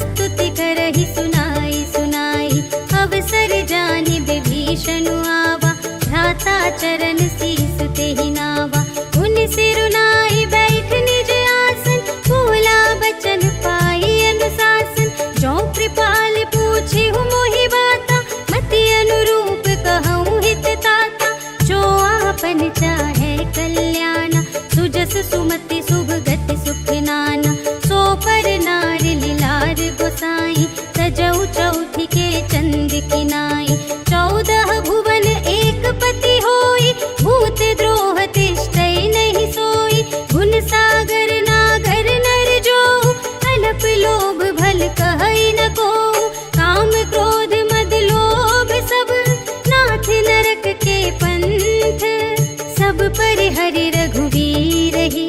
स्तुति करहि सुनाई सुनाई। अवसर जानि विभीषण आवा, भ्राता चरण शीस तेहि नावा। उन सिरुनाई बैठ निज आसन, बोला बचन पाई अनुशासन। जो कृपाल पूछिहु मोहि बाता, मति अनुरूप कहूँ हित ताता। जो आपन चाहे कल्याण, सुजस सुमति शुभ गति सुख नाना। सो पर नार लीलार गोसाई, सजऊ चौथी के चंद की नाई। 14 भुवन एक पति होई, भूत द्रोह तिष्ठै नहीं सोई। गुण सागर नागर नर जो, अनप लोभ भल कहै न को। काम क्रोध मद लोभ सब, नाथ नरक के पंथ। सब पर हरि रघुवीर ही,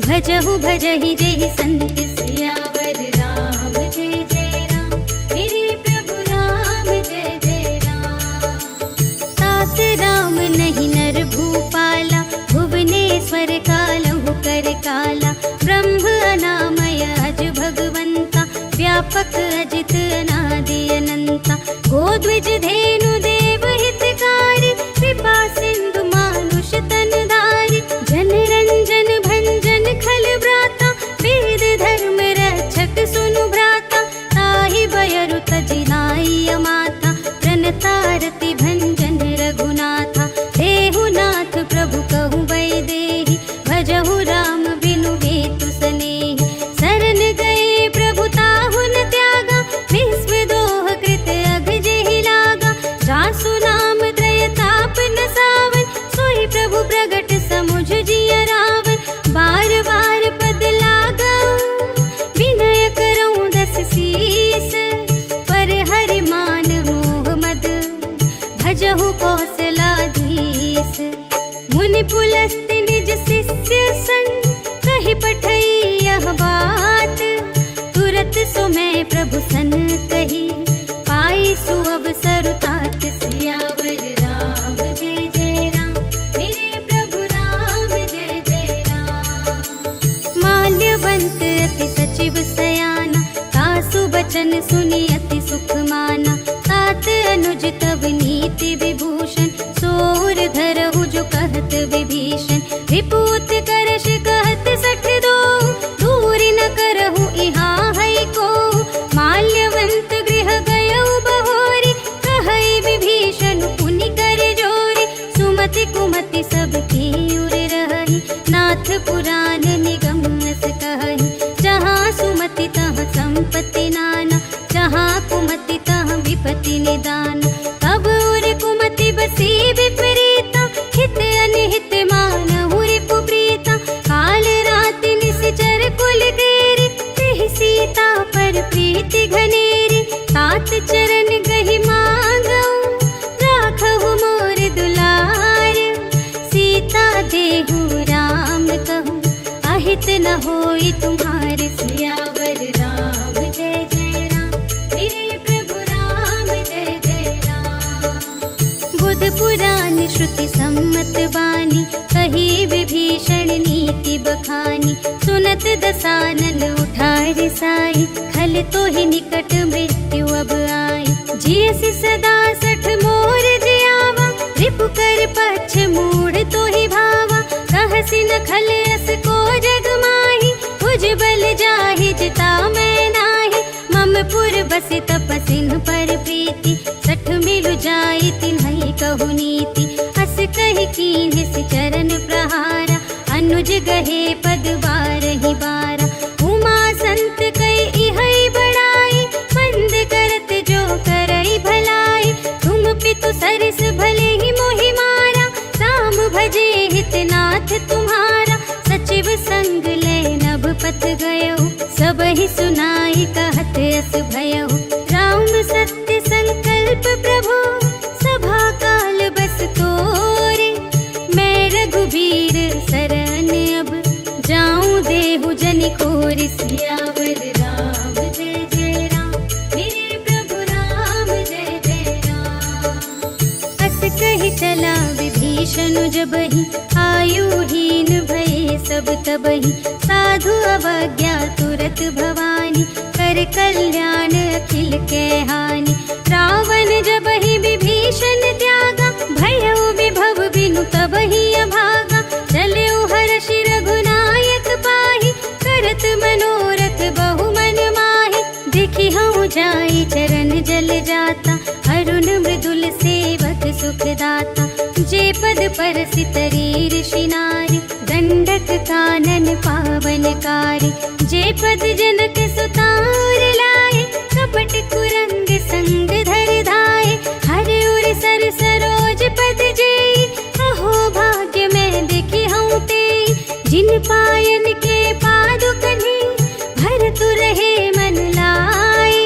भजहु भजहि जेहि संत। सियावर राम जय जय राम, मेरे प्रभु राम जय जय राम। तात राम नहीं नर भूपाला, भुवनेश्वर कालहु कर काला। ब्रह्म अनामय अज भगवंता, व्यापक अजित अनादि अनंता। गोद्विज धेनु देव हितकारी, कृपा सिंधु मानुष तन धारी। जन रंजन भंजन खल व्राता, वेद धर्म रक्षक सुनु भ्राता। ताहि बयरु तजिनाई माता, प्रणतारति भंजन रघुनाथा। देहु नाथ प्रभु कहु वैदेही, भजहु राम बिनु हेतु सनेही। शरण गए प्रभु ताहु न त्यागा, विश्व दोह कृत अघ जेहि लागा। बचन सुनि अति सुख माना। तात अनुज तब नीति विभूषण, सोर धरहु जो कहत विभीषण। विपूत करश कहत सठ दो, दूर न करहु इहाँ है को। माल्यवंत गृह गयउ बहोरी, कहई विभीषण पुनि कर जोरी। सुमति कुमति सब की उर रही, नाथ पुराण निगम अस कहई। जहाँ सुमति तहाँ संपत्ति नाना, जहाँ कुमति तहाँ विपत्ति निदान। तब उर कुमति बसी विपरीता, हित अनहित मानहु रिपु प्रीता। काल रात निश्चर कुल गेरी, तेहि सीता पर प्रीति घनेरी। तात चरण गहि मांगऊ, राखहु मोर दुलार। सीता देहु राम कहूँ, अहित न होई तुम्हारे। सियावर राम जय जय राम, मेरे प्रभु राम जय जय राम। बुध पुराण श्रुति सम्मत बानी, कही विभीषण नीति बखानी। सुनत दसानन उठार साई, खल तो ही निकट मृत्यु अब आई। जियसि सदा सठ मोर जियावा, रिपु कर पक्ष मूढ़ तो ही भावा। कहसि न खल अस को जग माही, भुजबल जाहि जिता मैं नाही। मम पुर बसि तपसिन पर प्रीति, सठ मिलु जाई तिन्हई कहु नीति। अस कहि कीन्ह चरण प्रहारा, अनुज गहे पद बारहि बारा। उमा संत कई इहै बड़ाई, बंद करत जो करई भलाई। तुम पितु सरस भले ही मोहि मारा, राम भजे हितनाथ तुम्हारा। सचिव संग ले नभ पथ गयो, सबहि सुनाई कहत अस भयो। राम सत्य संकल्प प्रभु, सभा काल बस तोरे। मैं रघुबीर सरन अब, जाऊं देहु जनि खोरि। सियावर राम जय जय राम, मेरे प्रभु राम जय जय राम। अस कहि चला विभीषण जबहि, आयुहीन भये सब तबहि। साधु अवज्ञा तुरत भवानी, कर कल्याण अखिल के हानि। रावण जबहि विभीषण त्यागा, भयउ विभव बिनु तबहि अभागा। चलउ हर्षि रघुनायक पाहि, करत मनोरथ बहु मन माहि। देखि हऊँ जाई चरण जल जाता, अरुण मृदुल सेवक सुखदाता। जे पद परसि तरी ऋषि नारी, दंडक कानन पावनकारी। जे पद जनक सुतार लाए, कपट कुरंग संग धर धाये। हर उर सर सरोज पद जेई, अहो भाग्य मैं देखी हूँ तेई। जिन पायन के पादुकन्हि, भरतु रहे मन लाए।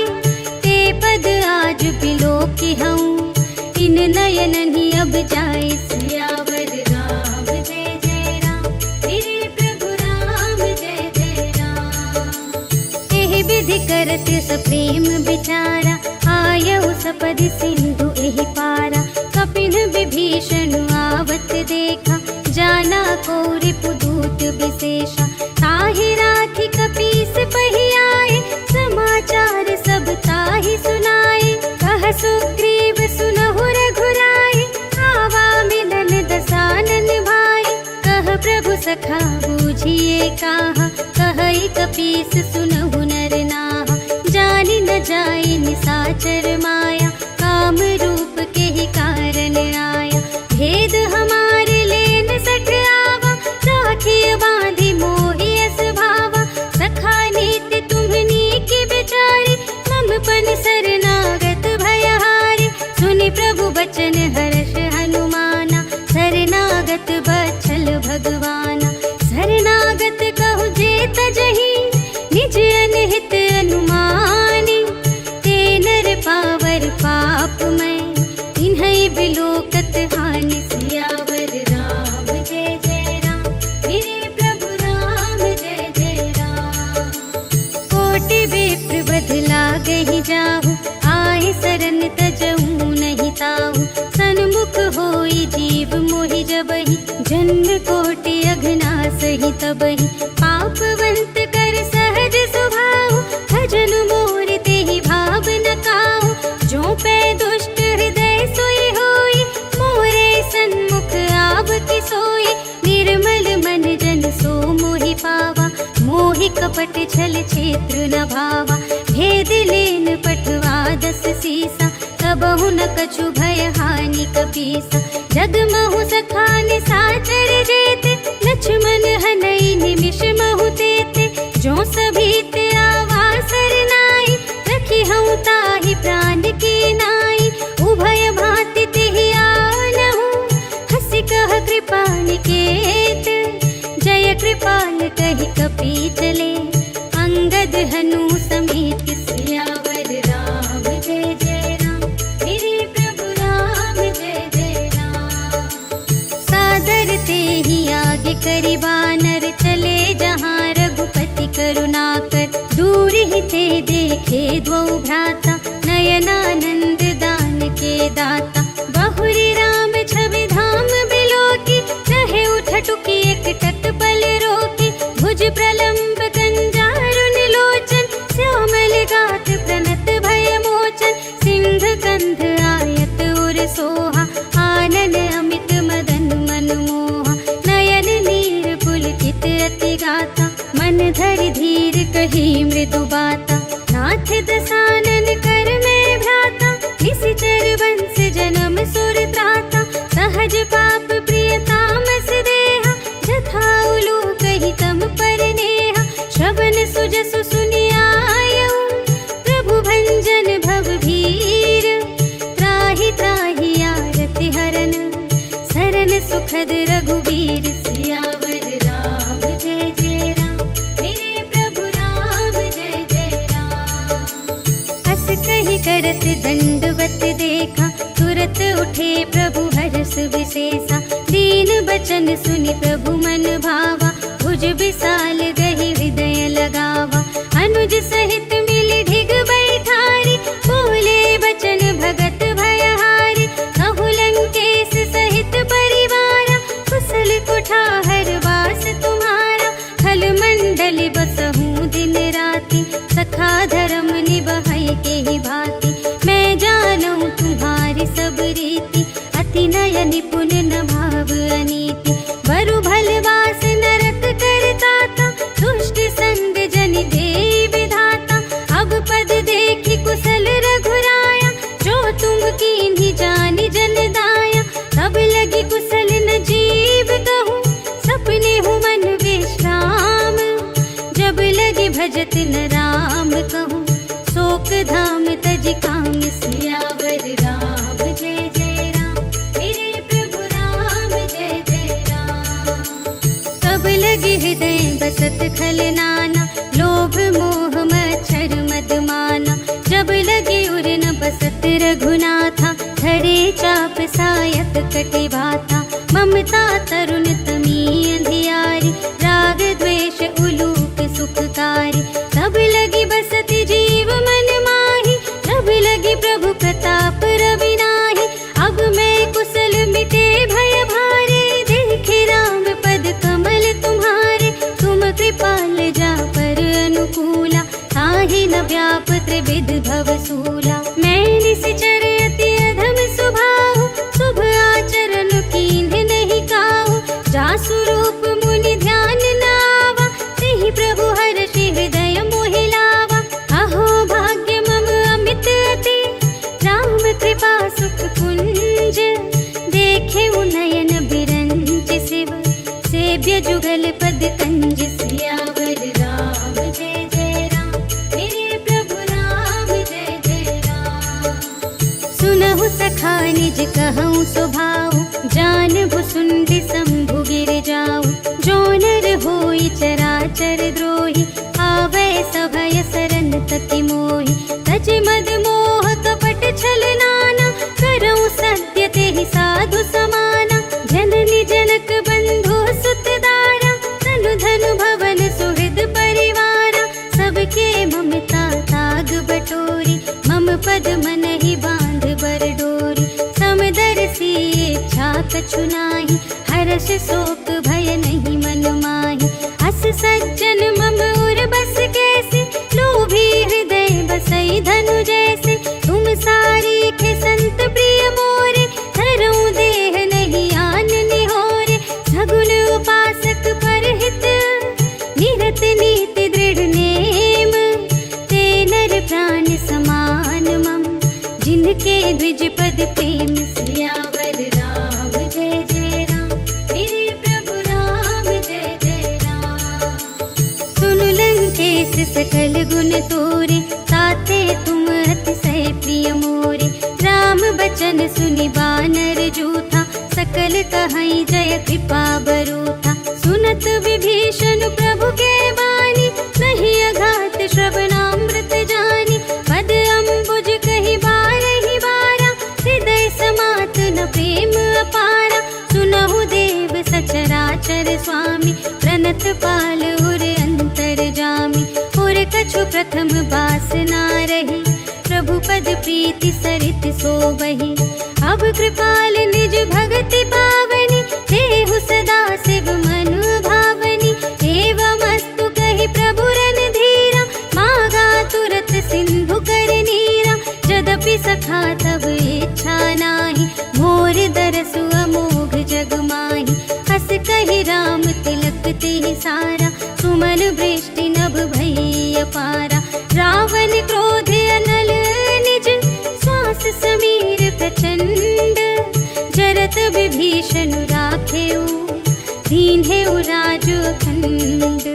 ते पद आज बिलोकी हूँ, इन नयन ही अब जाए। सियावर राम जय जय राम, मेरे प्रभु राम जय जय राम। एहि विधि करत सप्रेम विचारा, आयहु सपदि सिंधु एहि पारा। कपिन विभीषण आवत देखा, जाना को रिपुदूत विशेषा। ताहि राखी कपीस पहि आए, समाचार सब ताहि सुनाए। कह सुग्रीव सुनहु रघुराई, आवा मिलन दसानन भाई। कह प्रभु सखा बूझिए काहा, कहई कपीस सुनहु नर नाहा। जानि न जाई निसाचर माया, काम रूप के ही कारण आया। भेद हमारे लेन सठ आवा, राखिय बांधि मोहि अस भावा। सखा नीति तुम्हनी की बिचारी, मम पन शरणागत भयहारी। सुनि प्रभु बचन हर्ष हनुमाना, शरणागत बछल भगवाना। शरणागत कहु जे तजहि, निज अनहित अनुमानी। ते नर पावर पाप मैं, इन्है बिलोकत हानि। सियावर राम जय जय राम, मेरे प्रभु राम जय जय राम। कोटि विप्र बध लागहि जाहु, आए सरन तजहु नहीं ताहु। सन्मुख होई जीव मोहि जबहि, जन्म कोटि अघनासहि तबहि। पापवंत कर सहज स्वभाव, भजन मोर तेहि कपट छल क्षेत्र न भावा, भेद लेन पठवा 10 सीसा, कबहु न कछु भय हानि कपीसा। जगमहु सखान साचर जेते, लक्ष्मण हनई निमिष महु तेते। जो सभीत आवासर नाई, रखी हूँ ताहि प्राण के नाई। उभय भांति तिहि आनहु, हंसि कह कृपा निकेत। जय कृपाल कहि कपी चले, अंगद हनु समेत। सियावर राम जय जय राम, मेरे प्रभु राम जय जय राम। सादर ते ही आगे करि बानर, चले जहाँ रघुपति करुणाकर। दूर ही ते देखे द्वौ भ्राता, नयनानंद दान के दाता। बहुरी राम छवि धाम बिलोकी, रहे उठटुकी एकटक पल रोकी। भुज प्रलंब कंजारुन लोचन, श्यामल गात प्रणत भय मोचन। सिंह कंध आयत उर सोहा, आनन अमित मदन मनमोहा। नयन नीर पुलकित अति गाता, मन धरि धीर कही मृदु बाता। नाथ दसानन कर में भ्राता, निशिचर वंश जन्म सुर त्राता। सहज पाप प्रिय तामस देहा, जथा उलू कही तम पर नेहा। श्रवण सुजसु सुनियायऊ, प्रभु भंजन भव भीर। त्राहि त्राहि आरति हरन, सरन सुखद रघुबीर। सियावर राम जय जय राम, मेरे प्रभु राम जय जय राम। हस कहि करत दंडवत देखा, तुरत उठे प्रभु हर्ष विशेषा। दीन बचन सुनि प्रभु मन भावा, भुज विशाल गहि हृदय लगावा। अनुज सहित मिलि ढिग बैठारी, बोले बचन भगत भयहारी। कहु लंकेश सहित परिवारा, कुशल कुठार वास तुम्हारा। खल मंडल बसहु दिन राति, सखा धर्म निबहै केहि भांति। मैं जानूं तुम्हारी सब रीति, अति नय निपुण न भाव अनीति। बरु भलवास नरक करताता, दुष्ट संग जन देई विधाता। अब पद देखि कुशल रघुराया, जो तुम कीन्ही जानि जन दाया। तब लगी कुशल न जीव कहूँ, सपने हूँ मन विश्राम। जब लगी भजत न राम कहूँ, शोक धाम तज काम। सियावर राम जय जय राम, मेरे प्रभु राम जय जय राम। तब लगे हृदय बसत खल नाना, लोभ मोह मच्छर मद माना। जब लगे उर न बसत रघुनाथा, धरे चाप सायक कटि भाता। ममता तरुण तमी अंधियारी, राग द्वेष उलूक सुखकारी। तब लगी बसति जीव मन माही, तब लगी प्रभु प्रताप रवि नाही। अब मैं कुशल मिटे भय भारे, देखे राम पद कमल तुम्हारे। तुम कृपाल जा पर अनुकूला, ताहि न व्याप त्रिविध भव सूला। मैं निशिचर अति अधम स्वभाव, शुभ आचरण कीन्ह नहीं काहू। जासु रूप मुनि ध्यान न आवा, तेहि प्रभु हर्षि हृदय मोहि लावा। अहो भाग्य मम अमित अति, राम कृपा सुख कुंज। देखे नयन बिरंज शिव, सेव्य जुगल पद कंज। सियावर राम जय जय राम, मेरे प्रभु राम जय जय राम। सुनहु सखा निज कहूँ स्वभाव, जानबु सुंदि शंभु गिर जाऊ। जो नर होई चराचर द्रोही, आवै सभय सरन तति मोहि। तज मद मोह कपट छल नाना, करऊँ सत्य तेहि साधु समाना। जननी जनक बंधु सुत दारा, तनु धनु भवन सुहृद परिवारा। सबके ममता ताग बटोरी, मम पद मन ही बांध बर डोरी। समदर्शी इच्छा कछु नाही, हर्ष शोक भय नहीं मन माही। अस सज्जन मम उर बस कैसे, लोभी हृदय बसई धनु जैसे। तुम सारी खे संत प्रिय मोरे, धरूं देह नहीं आन निहोरे। सगुन उपासक परहित, निरत नीति दृढ़ सकल गुण तोरे, ताते तुम अतिशय प्रिय मोरे। राम बचन सुनि बानर जूथा, सकल कहई जय कृपा बरूथा। सुनत विभीषण प्रभु के बानी, नहीं अघात श्रवणामृत जानी। पद अम्बुज कहि बारहि बारा, हृदय समात न प्रेम अपारा। सुनहु देव सचराचर स्वामी, प्रणत पाल उर अंतर जामी। उर कछु प्रथम बासना रही, प्रभु पद प्रीति सरित सोबहि। अब कृपाल निज भगति पावनी, देहु सदा शिव मनु भावनी। एवमस्तु कहि प्रभु रणधीरा, मागा तुरत सिंधु कर नीरा। यद्यपि सखा तब इच्छा नाही, मोर दरसु अमोघ जग माही। हस कहि राम तिलक तिहि सारा, सुमन वृष्टि नभ भई अपारा। रावण क्रोध अनल निज, श्वास समीर प्रचंड। जरत विभीषण राखेउ, दीन्हेउ राजु अखंड।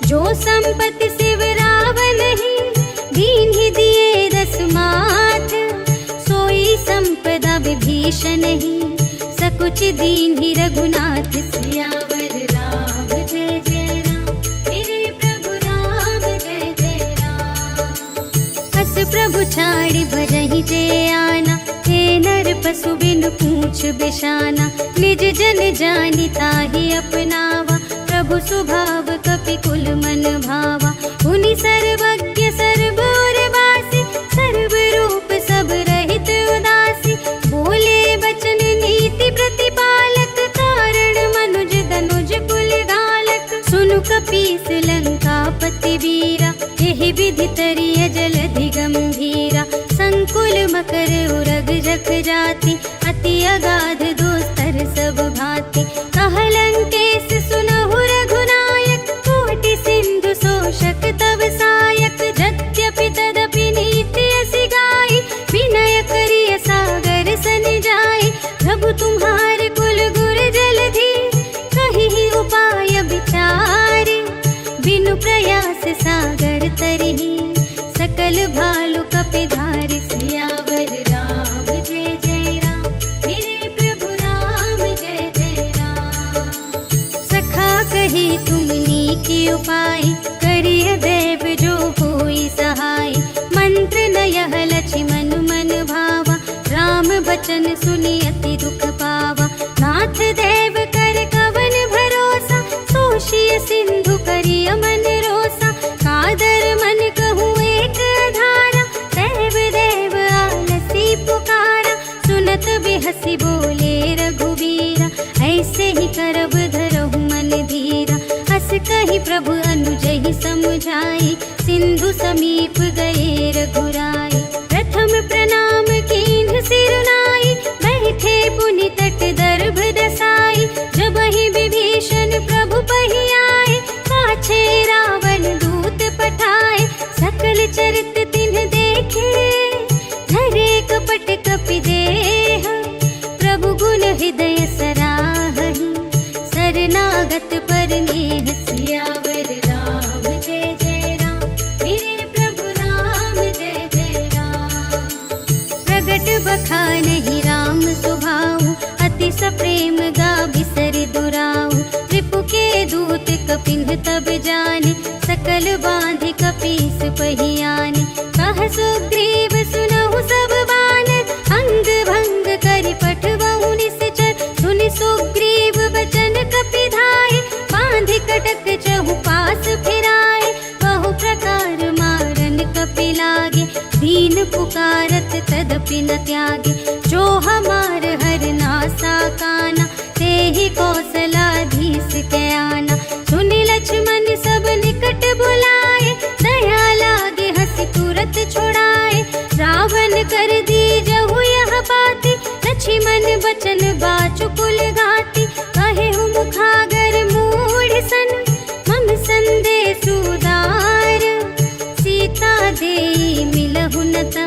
जो संपत्ति शिव रावण ही, दीन्हि दिए दस माथ। सोई संपदा विभीषण ही, सकुच दीन्हि रघुनाथ। सियावर राम जय जय राम, मेरे प्रभु राम जय जय राम। हस प्रभु छाड़ि भजहि जे आना, हे नर पशु बिनु पूछ बिशाना। निज जन जानि ताहि अपनावा, प्रभु स्वभाव कपि कुल मन भावा। मुनि सर्वज्ञ सर्वोर वासी, सर्व रूप सब रहित उदासी। बोले बचन नीति प्रतिपालक, कारण मनुज दनुज कुल घालक। सुनु कपीस लंकापति वीरा, एहि विधि तरिय जलधि गंभीरा। संकुल मकर उरग जख जाति, अति अगाध दोस्तर सब भाति। कहलंकेश सुनहु रघुनायक, कोटि सिंधु शोषक तव सायक। यद्यपि तदपि नीति असि गाई, विनय करिय सागर सन जाई। प्रभु तुम्हारे कुल गुर जलधि, कहि उपाय विचारी। बिनु प्रयास सागर तरहि, सकल भालु कपिधारि। सियावर राम जय जय राम, मेरे प्रभु राम जय जय राम। सखा कही तुमनी की उपाय, करिय देव जो होई सहाय। मंत्र न यह लक्ष्मण मन भावा, राम बचन सुनि अति दुख पावा। नाथ देव कर कवन भरोसा, सोषिय सिंधु करिय मन रोसा। कादर मन कहूँ एक धारा, देव देव आलसी पुकारा। सुनत बिहसी बोले रघुवीरा, ऐसे ही करब धरहु मन धीरा। हस कहि प्रभु अनुजहि समुझाई, सिंधु समीप गए रघुराई। प्रथम प्रणाम कीन्ह सिरुनाई, बैठे पुनि तट दर्भ दसाई। जबहि विभीषण प्रभु पहि आए, पाछे रावण दूत पठाए। सकल चरित तिन्ह देखे, धरे कपट कपि देह। प्रभु गुण हृदय सराहहि, शरणागत पर नेह। सियावर राम जय जय राम, मेरे प्रभु राम जय जय राम। प्रगट बखानहि राम स्वभाव, अति सप्रेम गा बिसरि दुराऊ। रिपु के दूत कपिन्ह तब जाने, सकल बांधि कपीस पहियाने। कह सुग्रीव सुनहु सब बानर, अंग भंग करि पठवहु निश्चर। सुनि सुग्रीव बचन कपिधाय, बांधि कटक चहु पास फिराए। बहु प्रकार मारन कपि लागे, दीन पुकारत तदपि न त्यागे। जो हमार हर नासा काना, तेहि कौशलाधीश के आना। सुनि लक्ष्मण सब निकट बुलाए, दया लागे हंसी तुरत छुड़ाए। रावण कर दीजहु यह बाती, लक्ष्मण बचन बाचु कुल घाती। कहेहु मुखागर मूढ़ सन, मम संदेश उदार। सीता देई मिलहु नता,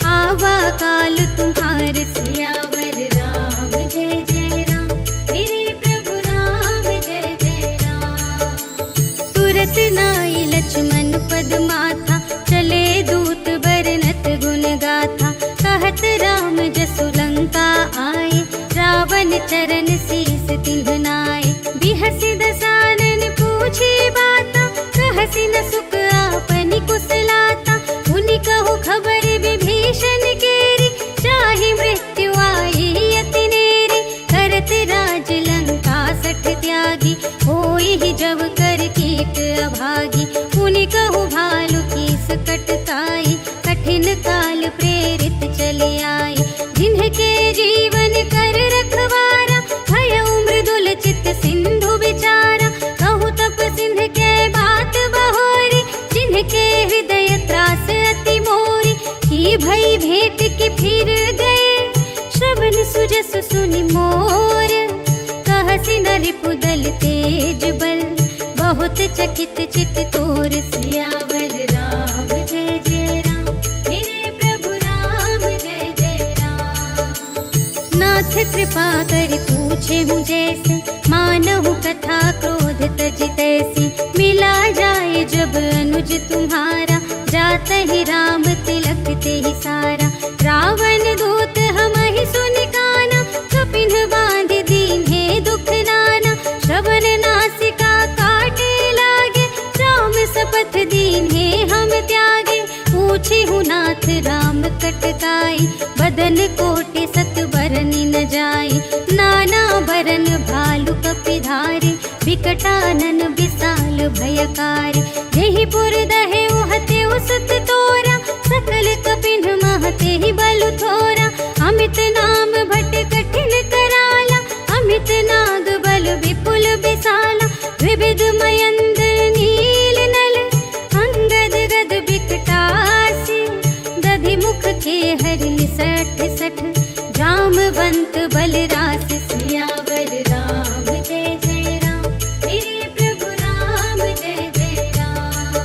आवा काल तुम्हार। सियावर राम जय जय राम, मेरे प्रभु राम जय जय राम। तुरत नाई लक्ष्मण पद पद माथा, चले दूत बरनत गुण गाथा। कहत राम जसु लंका आए, रावण चरण शीस तिन्ह नाए। बिहसि दसानन पूछी बाता, कहसि न सुख आपनि कुशलाता। मुनि कहु खबर विभीषण केरी, चाहि मृत्यु आई अति नेरी। करत राज लंका सठ त्यागी, होई जब कर कीट अभागी। मुनि कहु भालु कीस कटकाई, कठिन काल प्रेरित चले आई। जिन्हके जीवन कर रखवारा, भयउ मृदुल चित्त सिंधु विचारा। कहु तप सिंध के बात बहोरी, जिनके हृदय त्रास अति मोरी। की भई भेंट की फिर गए, श्रवण सुजस सुनि मोर। कहसि न रिपुदल तेज बल, बहुत चकित चित तोर। सियावर राम जय जय राम, मेरे प्रभु राम जय जय राम। नाथ कृपा करि पूछे हूँ जैसे, मानहु कथा क्रोध तज तैसी। मिला जाए जब अनुज तुम्हारा, जात ही राम तिलक ते ही सारा। रावण दूत हमहि सुनि काना, कपिन बांध दीन्हे दुख नाना। श्रवण नासिका काटे लागे, राम शपथ दीन्हे हम त्यागे। पूछे हूँ नाथ राम कटकाई, बदन कोटि सत बरनि न जाई। नाना बरन भालु कपिधारे, विकटानन विशाल भयकारी। जेहि पुर दहे उहते उसत तोरा, सकल कपिन महते ही बलु थोरा। अमित नाम भट कठिन कराला, अमित नाग बल विपुल विशाला। विविध मयंद्र नील नल, अंगद गद विकटासी। दधि मुख के हरि सठ सठ, जामवंत बलरास। सियावर राम जय जय राम, मेरे प्रभु राम जय जय राम।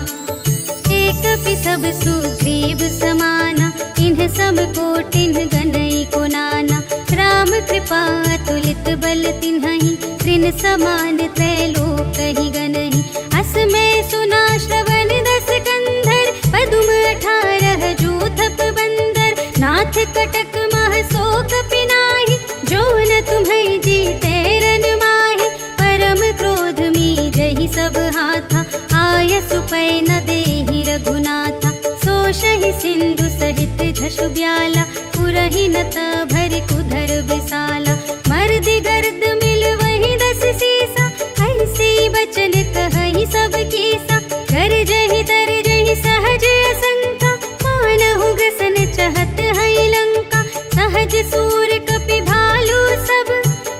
एक कपि सब सुग्रीव समाना, इन्ह सब कोटिन गनई को नाना। राम कृपा तुलित बल तिन्हहि, त्रिन समान त्रैलोक ही गनहि। अस में सुना श्रवण दस कंधर, पदुम 18 जूथप बंदर। नाथ कटक मह शोक पिनाहि, जो न तुम्हें जीते रन माहि। परम क्रोध मी जहि सब हाथा, आय सुपै न देहि रघुनाथा। सोषहि सिंधु सहित झसु ब्याला, पुरहि नत भरि कुधर विशाला। मर्दि गर्द मिल वही 10 सीसा, ऐसी बचन कहहि सब कीसा। कर जहि तर जहि सहज असंका, मानहु ग्रसन चहत है लंका। सहज सूर कपि भालु सब,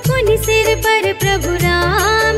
मुनि सिर पर प्रभु राम।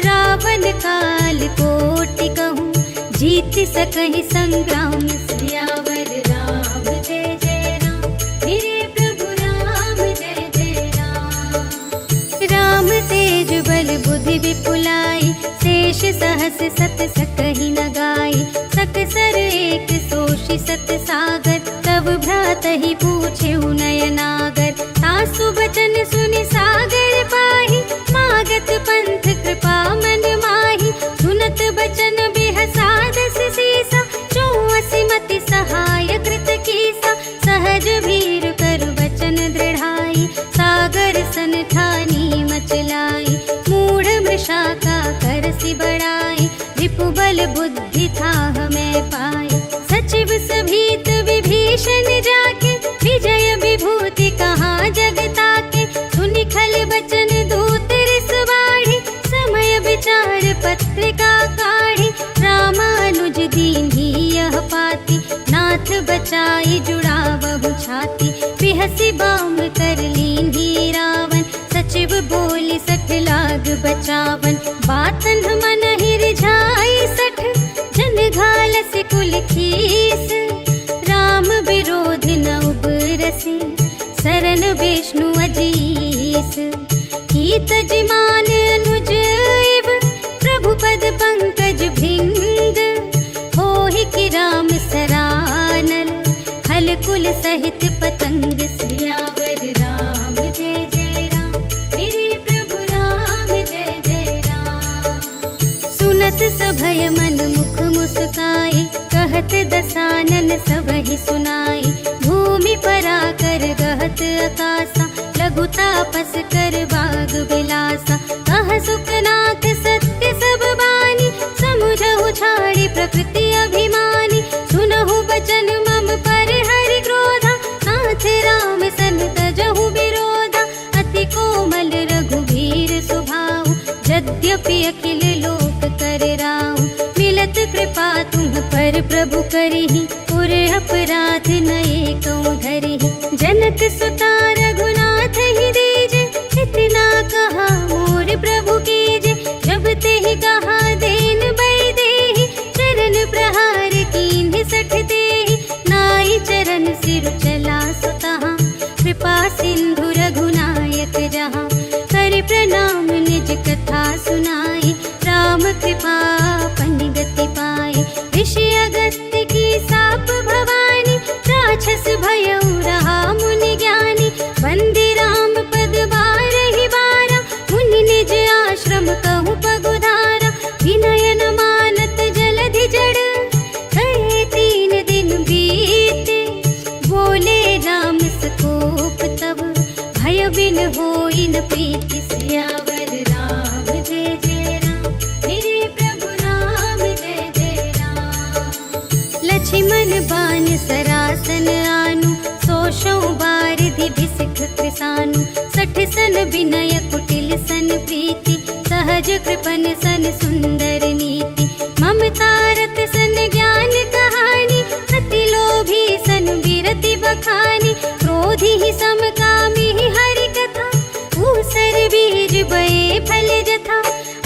रावण काल कोटि कहूँ, जीत सकहि संग्राम। सियावर राम जय जय राम, मेरे प्रभु राम जय जय राम। राम तेज बल बुद्धि विपुलाई, शेष सहस सत सकहि न गाई। सकसर एक सोषि सत सागर, तब भ्रातहि पूछे नयनागर। तासु बचन सुनि सागर पाहि, मागत पंथ कृपा मन माहि। सुनत बचन बिहसा 10 सीसा, 84 मति सहाय कृत कीसा। सहज भीर कर बचन दृढ़ाई, सागर सन ठानी मचलाई। मूढ़ मृषा का करसि बड़ाई, रिपुबल बुद्धि था हमें पाई। सचिव सभीत विभीषण जाके, विजय विभूति कहाँ जगता के। सुनि खल बचन दूत रिस बाढ़ी, समय विचार पत्रिका काढ़ी। रामानुज दीन्ही यह पाती, नाथ बचाई जुड़ावहु छाती। बिहसि बाम कर लीन्ही रावण, सचिव बोली सठ लाग बचावन। बातन मन हिरझाई सठ, जन घालसि कुल खीस। राम विरोध न उबरसि, सरन विष्णु अजीस। की तजमान अनुज इव, प्रभु पद पंकज भृंग। होहि कि राम सरानल, हल कुल सहित पतंग। सियावर राम जय जय राम, मेरे प्रभु राम जय जय राम। सुनत सभय मन मुख मुख मुस्काए, कहत दसानन सबहि सुनाए। भूमि पराकर गहत आकाशा, लघु तापस कर बाग बिलासा। कह सुखनाथ सत्य सब बानी, समुझहु छाड़ी प्रकृति अभिमानी। सुनहु बचन मम पर हरि क्रोधा, नाथ राम सन तजहु विरोधा। अति कोमल रघुवीर स्वभाव, यद्यपि अखिल लोक कर राउ। मिलत कृपा तुम पर प्रभु करिहि, पुर अपराध नये कौ धरिहि। जनक सुता रघुनाथ ही दीजे, इतना कहा मोर प्रभु कीजे। जब तेहि कहा देन बै देहि, चरण प्रहार कीन्हि सठ देहि। नाई चरण सिर चला सुतहा, कृपा सिंधु रघुनायक जहाँ। कर प्रणाम निज कथा सुनाई, राम कृपा पन गति पाए। ऋषि अगस्त्य की साप भवानी, राक्षस भयउ रहा मुनि ज्ञानी। वंदे राम पद बारहि बारा, मुनि निज आश्रम कहु पगुधारा। विनय न मानत जलधि जड़, कहे 3 दिन बीते। बोले राम सकोप तब, भय बिन होई न प्रीति। सियावर राम जय जय राम, मेरे प्रभु राम जय जय राम। लक्ष्मण बान सरासन आनु, सोषौ बारिधि भिसिख कृसानु। 60 सन विनय कुटिल सन प्रीति, सहज कृपन सन सुंदर नीति। ममता रत सन ज्ञान कहानी, अति लोभी सन विरति बखानी। क्रोधी ही समकामी हरि कथा, ऊसर बीज बये फल जथा।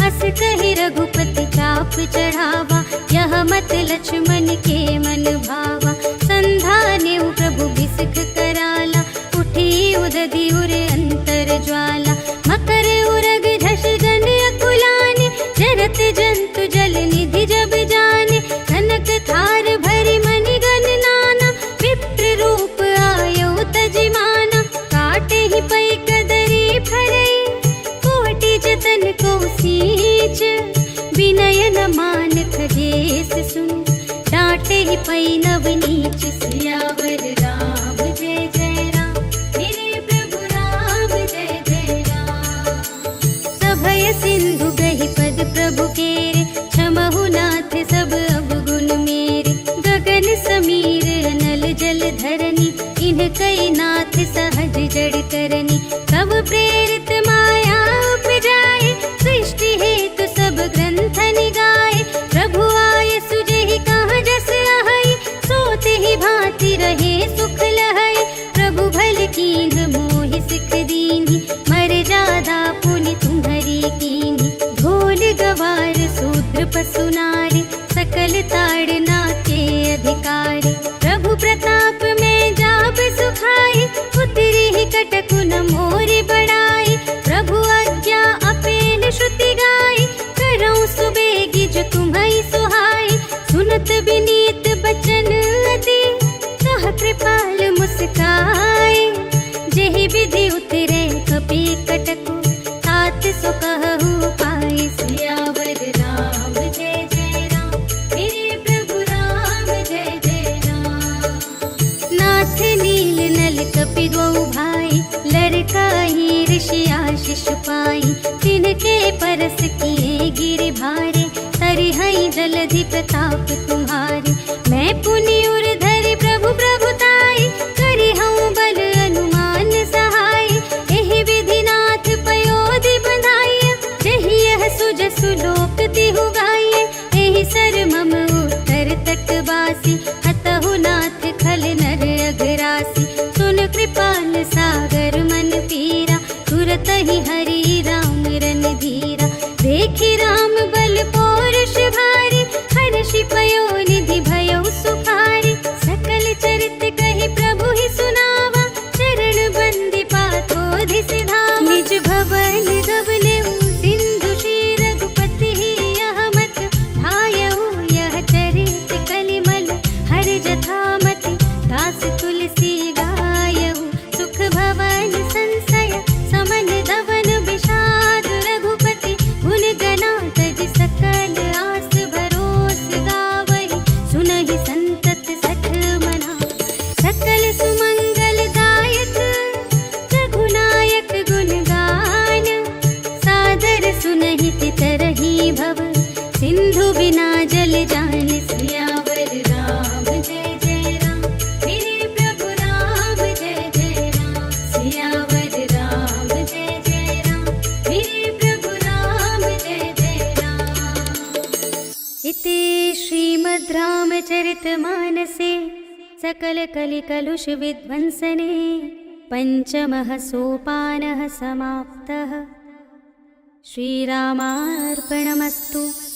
अस कहि रघुपति चाप चढ़ावा, यह मत लक्ष्मण के मन भावा। संधानेउ प्रभु बिसख कराला, उठी उदधि उर अंतर ज्वाला। मकर उरग झष जन अकुलाने, जरत जंतु जल निधि जब जाने। कनक थार भरि मनि गण नाना, विप्र रूप आयो तजिमाना। काटे ही पै कदरी फरई, कोटि जतन को सींच। विनय न मान खगेस सुन, डांटे ही पै नव नीच। सियावर राम जय जय राम, मेरे प्रभु राम जय जय राम। सभय सिंधु गहि पद प्रभु केरे, क्षमहु नाथ सब अवगुण मेरे। गगन समीर अनल जल धरनी, इनकई नाथ सहज जड़ करनी। तब प्रेरित माया उपजाए, सृष्टि हेतु सब ग्रंथ निगाए। प्रभु आय सुजेहि कहाँ जस आहई, सोते ही भांति रहे सुख लहई। प्रभु भल कीन्ह मोहि सिख दीन्हि, मर्यादा पुनि तुम्हरी कीन्हि। ढोल गवार शूद्र पशु नारी, सकल ताड़ना के अधिकारी। प्रभु प्रताप में जाप सुखाई, उतरी ही कटकु न मोरि बड़ाई। प्रभु आज्ञा अपेन श्रुति गाई, करऊँ सुबेगी जो तुम्हई सुहाई। सुनत विनीत बचन अति, कह कृपाल मुस्काए। जेहि विधि उतरे कपि कटकु, तात सो कहु पाए। सियावर राम जय जय राम, मेरे प्रभु राम जय जय राम। नाथ नील नल कपि द्वौ भाई, लरकाई ऋषि आशीष पाई। तिनके परस किए गिर भारे, तरिहई जलधि प्रताप तुम्हारे। मैं पुनि उर धरि प्रभु प्रभुताई, करिहऊँ बल अनुमान सहाय। एहि विधि नाथ पयोधि बंधाइया, जेहि यह सुजसु लोक तिहु गाइए। एहि सर मम उत्तर तटवासी, हतहु नाथ खल नर अघरासी। सुन कृपाल सागर मन पीरा, तुरत ही हरि राम रन धीरा। देखि राम बल पौरुष भारी, हर्षि पयो निधि भयो सुखारी। सकल चरित कहि प्रभु ही सुनावा, चरण बंदी पाथोधि सिधावा। निज भवन गवलेउ सिंधु श्री रघुपति, यह मत भायउ यह चरित कलिमल। हरि जथामति दास तुलसी गायउ, सुख भवन संशय समन धवन विषाद। रघुपति गुण गना तज सकल आस श्रीमद् रामचरितमानसे सकलकलिकलुषविध्वंसने पञ्चमः सोपानः समाप्तः। श्रीरामार्पणमस्तु।